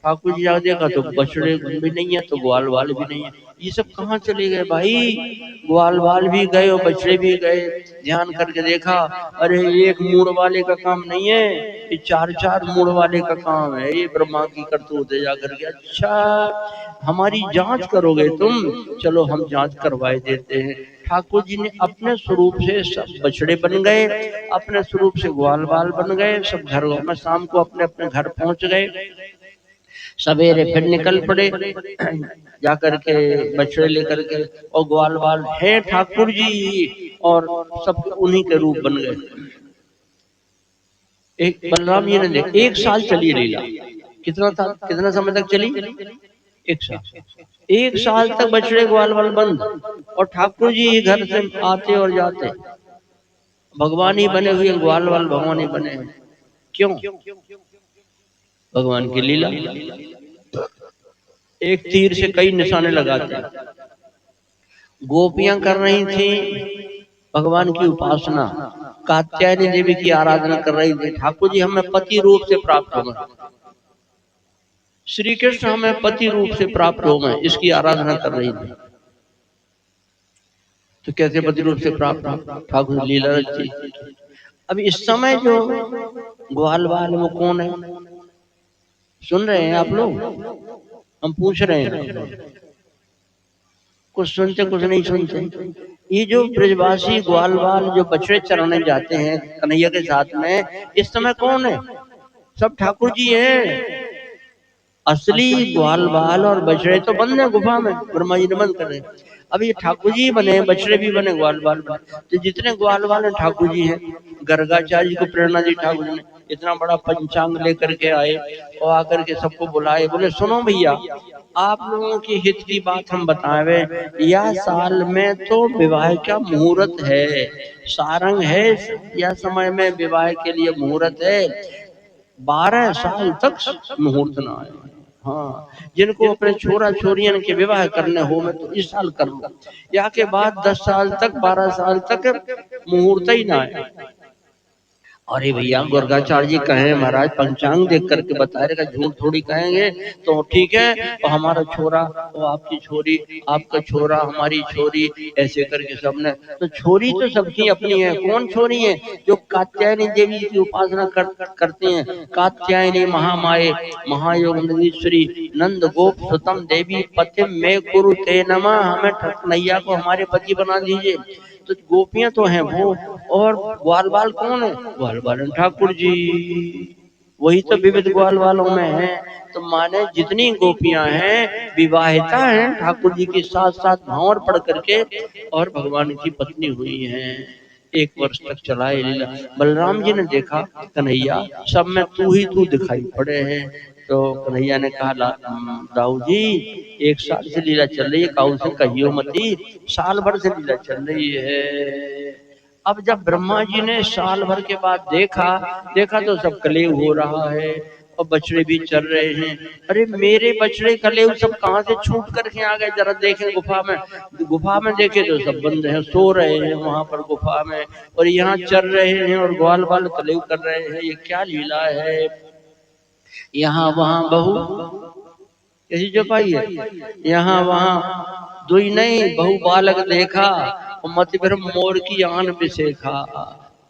ठाकुर जी जाकर देखा तो बछड़े भी नहीं है, तो ग्वाल वाल भी नहीं है। ये सब कहाँ चले गए भाई? ग्वाल वाल भी गए और बछड़े भी गए। ध्यान करके देखा, अरे एक मूड वाले का काम नहीं है, ये चार चार मूड वाले का काम है, ये ब्रह्मा की करतूत है जाकर के। अच्छा हमारी जांच करोगे तुम, चलो हम जांच करवाए देते हैं। ठाकुर जी ने अपने स्वरूप से सब बछड़े बन गए, अपने स्वरूप से ग्वाल बाल बन गए, सब घरों में शाम को अपने अपने घर पहुंच गए। सवेरे फिर निकल पड़े जाकर के बछड़े लेकर के, और ग्वाल बाल है ठाकुर जी, और सब उन्हीं के रूप बन गए। एक बलराम जी ने देख, 1 साल चली लीला। कितना था, कितना समय तक चली? 1 साल। 1 साल तक बछड़े ग्वाल बाल बंद, और ठाकुर जी घर से आते और जाते। भगवान ही बने हुए, ग्वाल बाल भगवान ही बने हैं। क्यों? भगवान की लीला। एक तीर से कई निशाने लगाते हैं। गोपियां कर रही थी भगवान की उपासना, कात्यायनी देवी की आराधना कर रही थी। ठाकुर जी हमें पति रूप से प्राप्त हो गए, श्री कृष्ण हमें पति रूप से प्राप्त हो गए, इसकी आराधना कर रही थी। तो कैसे पति रूप से प्राप्त हो? ठाकुर लीला रची। अब इस समय जो ग्वाल बाल वो कौन है? सुन रहे हैं आप लोग? हम पूछ रहे हैं, कुछ सुनते कुछ नहीं सुनते। ये जो ब्रजवासी ग्वाल बाल जो बछड़े चराने जाते हैं कन्हैया के साथ में, इस समय कौन है? सब ठाकुर जी हैं। असली ग्वाल बाल और बछड़े तो बंद है गुफा में, ब्रह्मा जी ने बंद कर रहे। अब ये ठाकुर जी बने, बछड़े भी बने, ग्वाल बाल बने। तो जितने ग्वाल बाल हैं ठाकुर जी हैं। गर्गाचार्य जी को प्रेरणा दी ठाकुर जी ने, इतना बड़ा पंचांग लेकर के आए और आकर के सबको बुलाए, बोले सुनो भैया, आप लोगों की हित की बात हम बतावे। या साल में तो विवाह का मुहूर्त है, सारंग है, या समय में विवाह के लिए मुहूर्त है। 12 साल तक मुहूर्त ना आए। हाँ, जिनको अपने छोरा छोरियन के विवाह करने हो में तो इस साल कर लो, या के बाद 10 साल तक 12 साल तक मुहूर्त ही ना आए। अरे भैया गर्गाचार्य जी कहे महाराज, पंचांग देख करके बता रहेगा, झूठ थोड़ी कहेंगे। तो ठीक है, तो हमारा छोरा, तो आपकी छोरी, आपका छोरा, हमारी छोरी, ऐसे करके सबने। तो छोरी तो सबकी अपनी है। कौन छोरी है? जो कात्यायनी देवी की उपासना करते हैं। कात्यायनी महामाये महायोग नदीश्वरी नंद गोप सुतम देवी पतिम में कुरु ते नमः। हमें कन्हैया को हमारे पति बना दीजिए। तो गोपियां तो हैं वो, और ग्वाल बाल कौन है? ग्वाल बाल ठाकुर जी, वही तो विविध ग्वाल बालों में है। तो माने जितनी गोपियां हैं विवाहिता हैं, ठाकुर जी के साथ साथ भावर पढ़ करके और भगवान की पत्नी हुई हैं। 1 वर्ष तक चला ये लीला। बलराम जी ने देखा कन्हैया सब में तू ही तू दिखाई पड़े हैं। तो कन्हैया ने कहा दाऊ जी 1 साल से लीला चल रही है, काऊ से कहियो मती, साल भर से लीला चल रही है। अब जब ब्रह्मा जी ने साल भर के बाद देखा तो सब कलेव हो रहा है, और बछड़े भी चल रहे हैं। अरे मेरे बछड़े कलेव सब कहां से छूट करके आ गए? जरा देखें गुफा में। गुफा में देखे तो सब बंद हैं, सो रहे हैं वहां पर गुफा में, और यहाँ चल रहे हैं और ग्वाल बाल कलेव कर रहे हैं। ये क्या लीला है? यहाँ वहां बहू कैसी जो पाई है, यहाँ वहां दुई नहीं बहु बालक देखा, और मत फिर मोर की आन बिसेखा।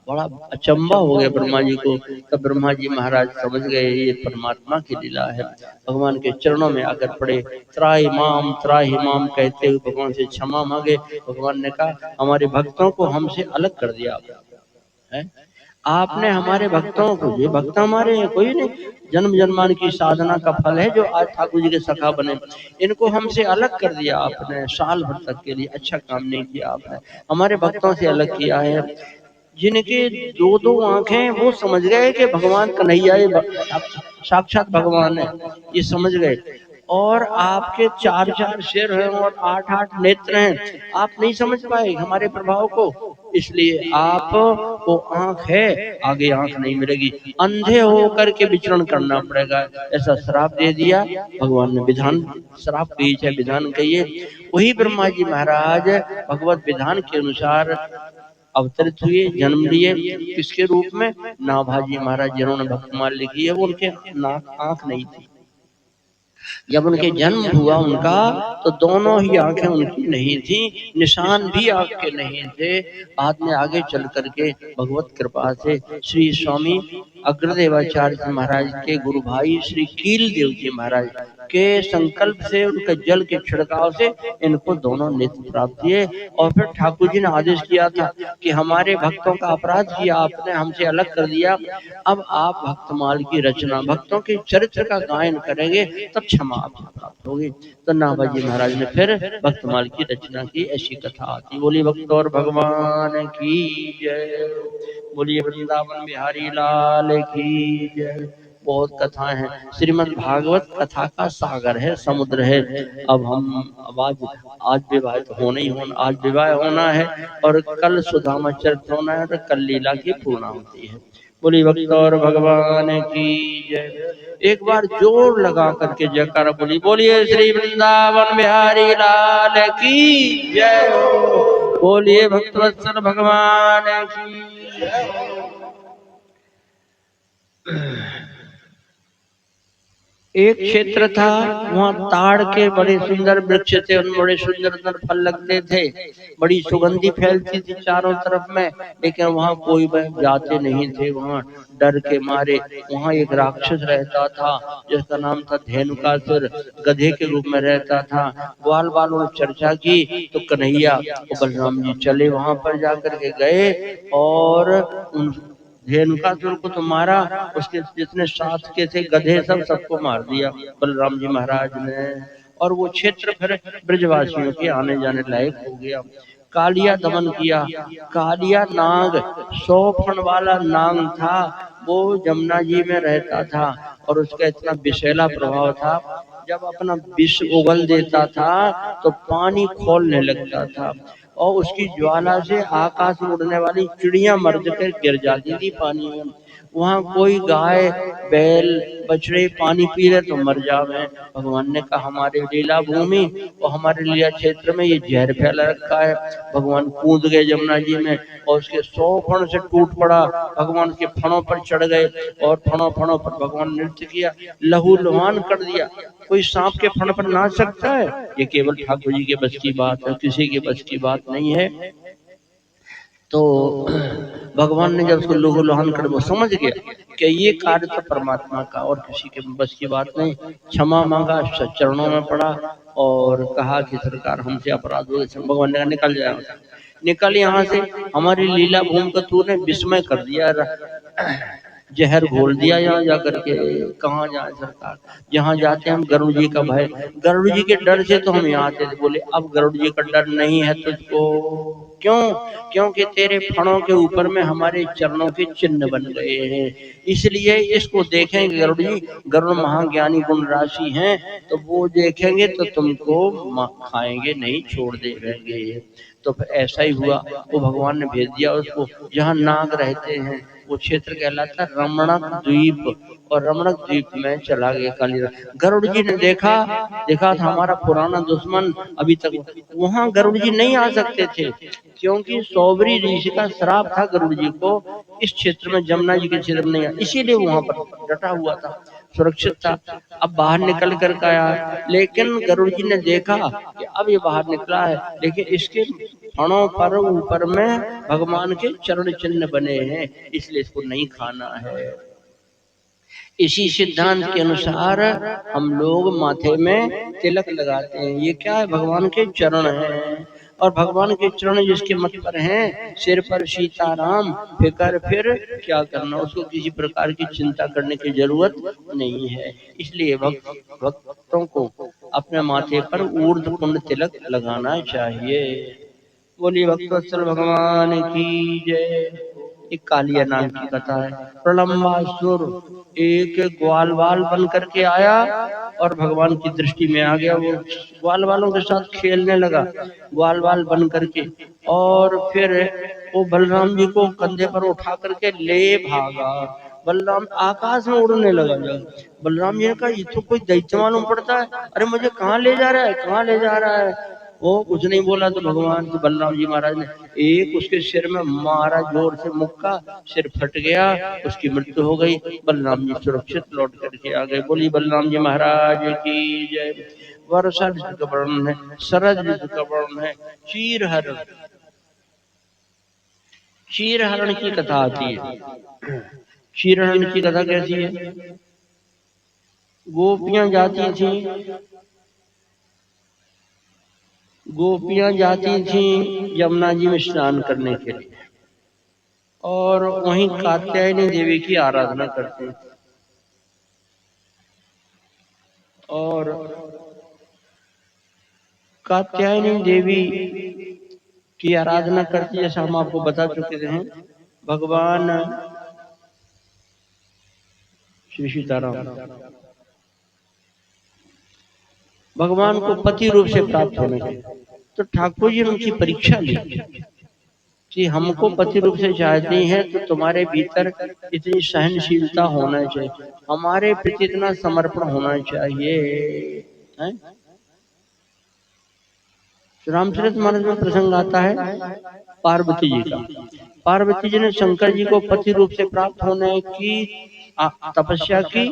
बड़ा अचंबा हो गया ब्रह्मा जी को। तब ब्रह्मा जी महाराज समझ गए ये परमात्मा की लीला है। भगवान के चरणों में आकर पड़े, त्राहि माम कहते हुए भगवान से क्षमा मांगे। भगवान ने कहा हमारे भक्तों को हमसे अलग कर दिया है। आपने हमारे भक्तों को, ये भक्त हमारे हैं कोई नहीं, जन्म जन्मान की साधना का फल है जो आज ठाकुर जी के सखा बने। इनको हमसे अलग कर दिया आपने, साल भर तक के लिए अच्छा काम नहीं किया आपने, हमारे भक्तों से अलग किया है। जिनके 2-2 आंखें वो समझ गए कि भगवान कन्हैया साक्षात भगवान है, ये समझ गए। और आपके 4-4 सिर हैं और 8-8 नेत्र हैं, आप नहीं समझ पाए हमारे प्रभाव को, इसलिए आप वो आंख है, आगे आंख नहीं मिलेगी, अंधे होकर के विचरण करना पड़ेगा, ऐसा श्राप दे दिया भगवान ने। विधान श्राप कही है, विधान कहिए। वही ब्रह्मा जी महाराज भगवत विधान के अनुसार अवतरित हुए, जन्म लिए। किसके रूप में? नाभाजी महाराज जिन्होंने भक्तमाल लिखी है, वो उनके नाक आंख नहीं थी, जब उनके जन्म हुआ उनका, तो दोनों ही आंखें उनकी नहीं थी, निशान भी आंख के नहीं थे। बाद में आगे चल करके भगवत कृपा से श्री स्वामी अग्रदेवाचार्य जी महाराज के गुरु भाई श्री कील देव जी महाराज के संकल्प से, उनके जल के छिड़काव से इनको दोनों नेत्र प्राप्त हुए। और फिर ठाकुर जी ने आदेश किया था कि हमारे भक्तों का अपराध किया आपने, हमसे अलग कर दिया, अब आप भक्तमाल की रचना, भक्तों के चरित्र का गायन करेंगे, तब क्षमा आपको प्राप्त होगी। तो नाभाजी महाराज ने फिर भक्तमाल की रचना की, ऐसी कथा आती। बोलिए भक्त और भगवान की जय, बोलिए वृंदावन बिहारी लाल की जय। बहुत कथाएं हैं, श्रीमद् भागवत कथा का सागर है, समुद्र है। अब आज विवाह तो होना ही होना, आज विवाह होना है और कल सुदामा चरित्र होना है, और कल लीला की पूर्णा होती है। बोली भक्त और भगवान की जय। एक बार जोर लगा करके जयकारा बोली, बोलिए श्री वृंदावन बिहारी लाल की जय हो, बोलिए भक्तवत्सल भगवान की जय। एक क्षेत्र था, वहाँ ताड़ के बड़े सुंदर वृक्ष थे, उनमें बड़े सुंदर सुंदर फल लगते थे, बड़ी सुगंधी फैलती थी चारों तरफ में, लेकिन वहाँ कोई जाते नहीं थे, वहाँ डर के मारे। वहाँ एक राक्षस रहता था जिसका नाम था धेनुकासुर, गधे के रूप में रहता था। ग्वाल वालों ने चर्चा की तो कन्हैया और बलराम जी चले वहाँ पर जाकर के गए, और उन धेनुकासुर को तो मारा, उसके जितने साथ के थे गधे सबको मार दिया बलराम जी महाराज ने। और वो क्षेत्र फिर ब्रजवासियों के आने जाने लायक हो गया। कालिया दमन किया। कालिया नाग 100 फण वाला नाग था, वो जमुना जी में रहता था, और उसका इतना विषैला प्रभाव था, जब अपना विष उगल देता था तो पानी खोलने लगता था, और उसकी ज्वाला से आकाश में उड़ने वाली चिड़िया मर कर गिर जाती थी पानी में। वहाँ कोई गाय बैल बछड़े पानी पी रहे तो मर जावे। भगवान ने कहा हमारे लीला भूमि और हमारे लीला क्षेत्र में ये जहर फैला रखा है। भगवान कूद गए जमुना जी में, और उसके 100 फण से टूट पड़ा, भगवान के फणों पर चढ़ गए, और फणों फणों पर भगवान नृत्य किया, लहू लुहान कर दिया। कोई सांप के फण पर नाच सकता है? ये केवल ठाकुर जी के बस की बात है, किसी के बस की बात नहीं है। तो भगवान ने जब उसको लहू लुहान कर, वो समझ गया कि ये कार्य तो परमात्मा का और किसी के बस की बात नहीं। क्षमा मांगा, चरणों में पड़ा और कहा कि सरकार हमसे अपराध हो गया। भगवान ने कहा निकल जाए, निकल यहाँ से, हमारी लीला भूमि का तूने विस्मय कर दिया, जहर घोल दिया यहाँ जाकर के। कहाँ जाए सरकार, जहाँ जाते हम गरुड़ जी का भय, गरुड़ जी के डर से तो हम यहाँ आते थे। बोले अब गरुड़ जी का डर नहीं है तुझको, क्यों? क्योंकि तेरे फणों के ऊपर में हमारे चरणों के चिन्ह बन गए हैं, इसलिए इसको देखेंगे गरुड़ जी, गरुड़ महाज्ञानी गुण राशि हैं, तो वो देखेंगे तो तुमको खाएंगे नहीं, छोड़ देंगे। तो फिर ऐसा ही हुआ, वो भगवान ने भेज दिया उसको जहाँ नाग रहते हैं, वो क्षेत्र कहलाता रमणक द्वीप, और रमणक द्वीप में चला गया काली। गरुड़ जी ने देखा था हमारा पुराना दुश्मन अभी तक, वहां गरुड़ जी नहीं आ सकते थे, क्योंकि सौबरी ऋषि का श्राप था गरुड़ जी को इस क्षेत्र में, जमुना जी के क्षेत्र में नहीं, इसीलिए वहां पर डटा हुआ था, सुरक्षित था। अब बाहर निकल कर आया, लेकिन गरुड़ जी ने देखा कि अब ये बाहर निकला है, लेकिन इसके फणों पर ऊपर में भगवान के चरण चिन्ह बने हैं, इसलिए इसको नहीं खाना है। इसी सिद्धांत के अनुसार हम लोग माथे में तिलक लगाते हैं। ये क्या है? भगवान के चरण हैं, और भगवान के चरण जिसके मत पर हैं, सिर पर सीताराम, फिर क्या करना, उसको किसी प्रकार की चिंता करने की जरूरत नहीं है। इसलिए भक्तों को अपने माथे पर ऊर्ध्व कुंड तिलक लगाना चाहिए। बोलिए भक्तवत्सल भगवान की जय। एक कालिया नाम की कथा है। प्रलंबासुर एक ग्वाल वाल बन करके आया और भगवान की दृष्टि में आ गया। वो ग्वाल वालों के साथ खेलने लगा, ग्वाल वाल बन करके, और फिर वो बलराम जी को कंधे पर उठा करके ले भागा। बलराम आकाश में उड़ने लगा। बलराम जी ने कहा ये तो कोई दैत्य मालूम पड़ता है, अरे मुझे कहाँ ले जा रहा है, कहाँ ले जा रहा है? वो कुछ नहीं बोला तो भगवान तो बलराम जी महाराज ने एक उसके सिर में मारा जोर से मुक्का, सिर फट गया, उसकी मृत्यु हो गई। बलराम जी सुरक्षित लौट करके आ गए। बोली बलराम जी महाराज की जय। वर्षा ऋतु का वर्णन है, शरद ऋतु का वर्णन है। चीर हरण, चीर हरण की कथा आती है। चीर हरण की कथा कैसी है? गोपियां जाती थी, गोपियां जाती थी यमुना जी में स्नान करने के लिए, और वहीं कात्यायनी देवी की आराधना करती, और कात्यायनी देवी की आराधना करती, जैसा हम आपको बता चुके हैं। भगवान श्री सीताराम भगवान को पति रूप से प्राप्त होने के, तो ठाकुर जी ने उनकी परीक्षा ली कि हमको पति रूप से चाहती हैं तो तुम्हारे भीतर इतनी सहनशीलता होना चाहिए, हमारे प्रति इतना समर्पण होना चाहिए। है? रामचरितमानस में प्रसंग आता है पार्वती जी का। पार्वती जी ने शंकर जी को पति रूप से प्राप्त होने की तपस्या की,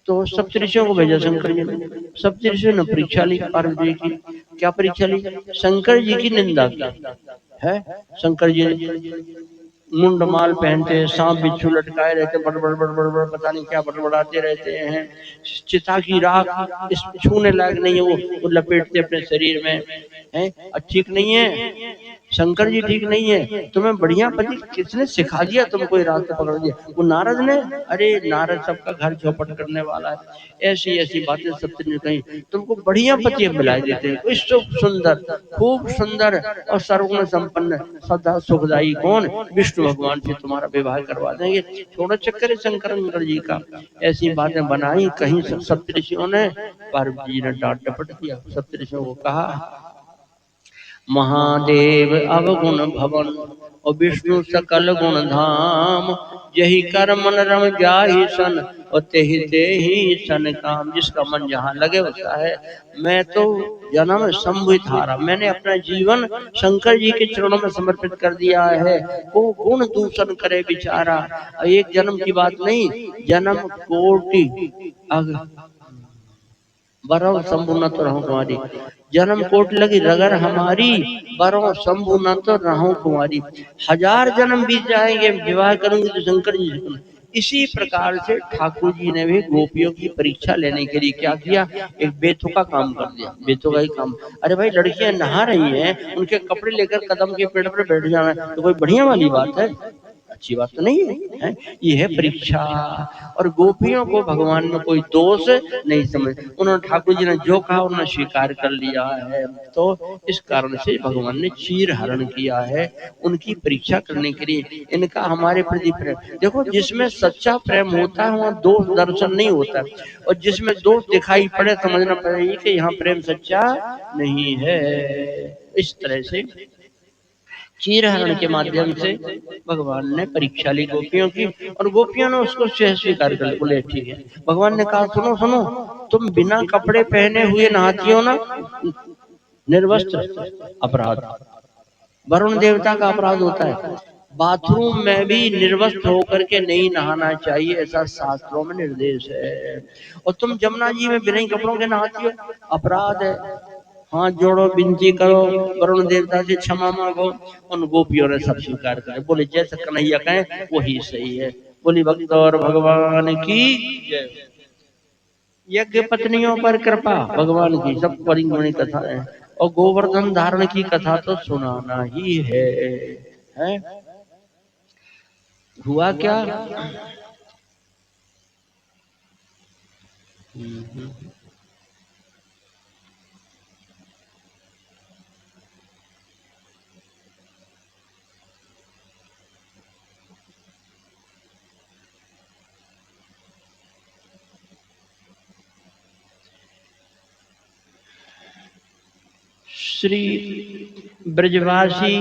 तो सप्तऋषियों को भेजा शंकर जी ने। सप्तऋषियों ने परीक्षा ली पार्वती जी की। क्या परीक्षा ली? शंकर जी की निंदा की है। शंकर जी मुंड माल पहनते हैं, सांप बिच्छू लटकाए रहते, बड़बड़ बड़बड़ पता नहीं क्या बड़बड़ाते रहते हैं। चिता की राख इस छूने लायक नहीं है, वो लपेटते अपने शरीर में है। ठीक नहीं है, शंकर जी ठीक नहीं है। तुम्हें बढ़िया पति किसने सिखा दिया, तुमको ये रास्ता पकड़ दिया? वो नारद ने। अरे नारद सबका घर चौपट करने वाला है, ऐसी ऐसी बातें सत्य ने कही। तुमको बढ़िया पति मिला देते हैं, विश्व सुंदर, खूब सुंदर और सर्वगुण संपन्न, सदा सुखदायी कौन? विष्णु भगवान से तुम्हारा विवाह करवा देंगे। छोड़ो चक्कर शंकर जी का। ऐसी बातें बनाई कहीं सप्तऋषियों ने। पार्वती जी ने डांट डपट दिया। सप्तऋषियों को कहा महादेव अवगुण भवन और विष्णु सकल गुण धाम, यही कर मन रम जाहि सन और तेहि तेहि सन काम। जिसका मन जहाँ लगे होता है। मैं तो जन्म संभुत हारा, मैंने अपना जीवन शंकर जी के चरणों में समर्पित कर दिया है। वो गुण दूषण करे बेचारा। एक जन्म की बात नहीं, जन्म कोटि बरौ शंभु न तो रहूं तुम्हारी। जन्म कोट लगी रगर हमारी, बरौ शंभु न तो रहूं तुम्हारी। 1000 जन्म बीत जाएंगे, विवाह करूंगी तो शंकर जी से। इसी प्रकार से ठाकुर जी ने भी गोपियों की परीक्षा लेने के लिए क्या किया? एक बेतुका काम कर दिया। बेतुका ही काम। अरे भाई लड़कियां नहा रही हैं, उनके कपड़े लेकर कदम के पेड़ पर बैठ जाना तो कोई बढ़िया वाली बात है? अच्छी बात तो नहीं है। ये है परीक्षा। और गोपियों को भगवान में कोई दोष नहीं समझ, उन्होंने ठाकुर जी ने जो कहा उन्होंने स्वीकार कर लिया है। तो इस कारण से भगवान ने चीर हरण किया है, उनकी परीक्षा करने के लिए। इनका हमारे प्रति प्रेम देखो, जिसमें सच्चा प्रेम होता है वहाँ दोष दर्शन नहीं होता, और जिसमें दोष दिखाई पड़े समझना पड़ेगा कि यहाँ प्रेम सच्चा नहीं है। इस तरह से चीर हरण के माध्यम से भगवान ने परीक्षा ली गोपियों की, और गोपियों ने उसको स्वीकार कर लिया। बोले ठीक है। भगवान ने कहा सुनो सुनो, तुम बिना कपड़े पहने हुए नहाती हो ना, निर्वस्त्र, अपराध, वरुण देवता का अपराध होता है। बाथरूम में भी निर्वस्त्र होकर के नहीं नहाना चाहिए, ऐसा शास्त्रों में निर्देश है। और तुम जमुना जी में बिना कपड़ों के नहाती हो, अपराध है। हाथ जोड़ो, विनती करो, वरुण देवता से क्षमा मांगो। उन गोपियों ने सब स्वीकार करे। बोले जैसा कन्हैया कहें वही सही है। बोली भक्त और भगवान की जय। यज्ञ पत्नियों पर कृपा भगवान की सब बड़ी बड़ी कथा है। और गोवर्धन धारण की कथा तो सुनाना ही है? हुआ क्या? श्री ब्रजवासी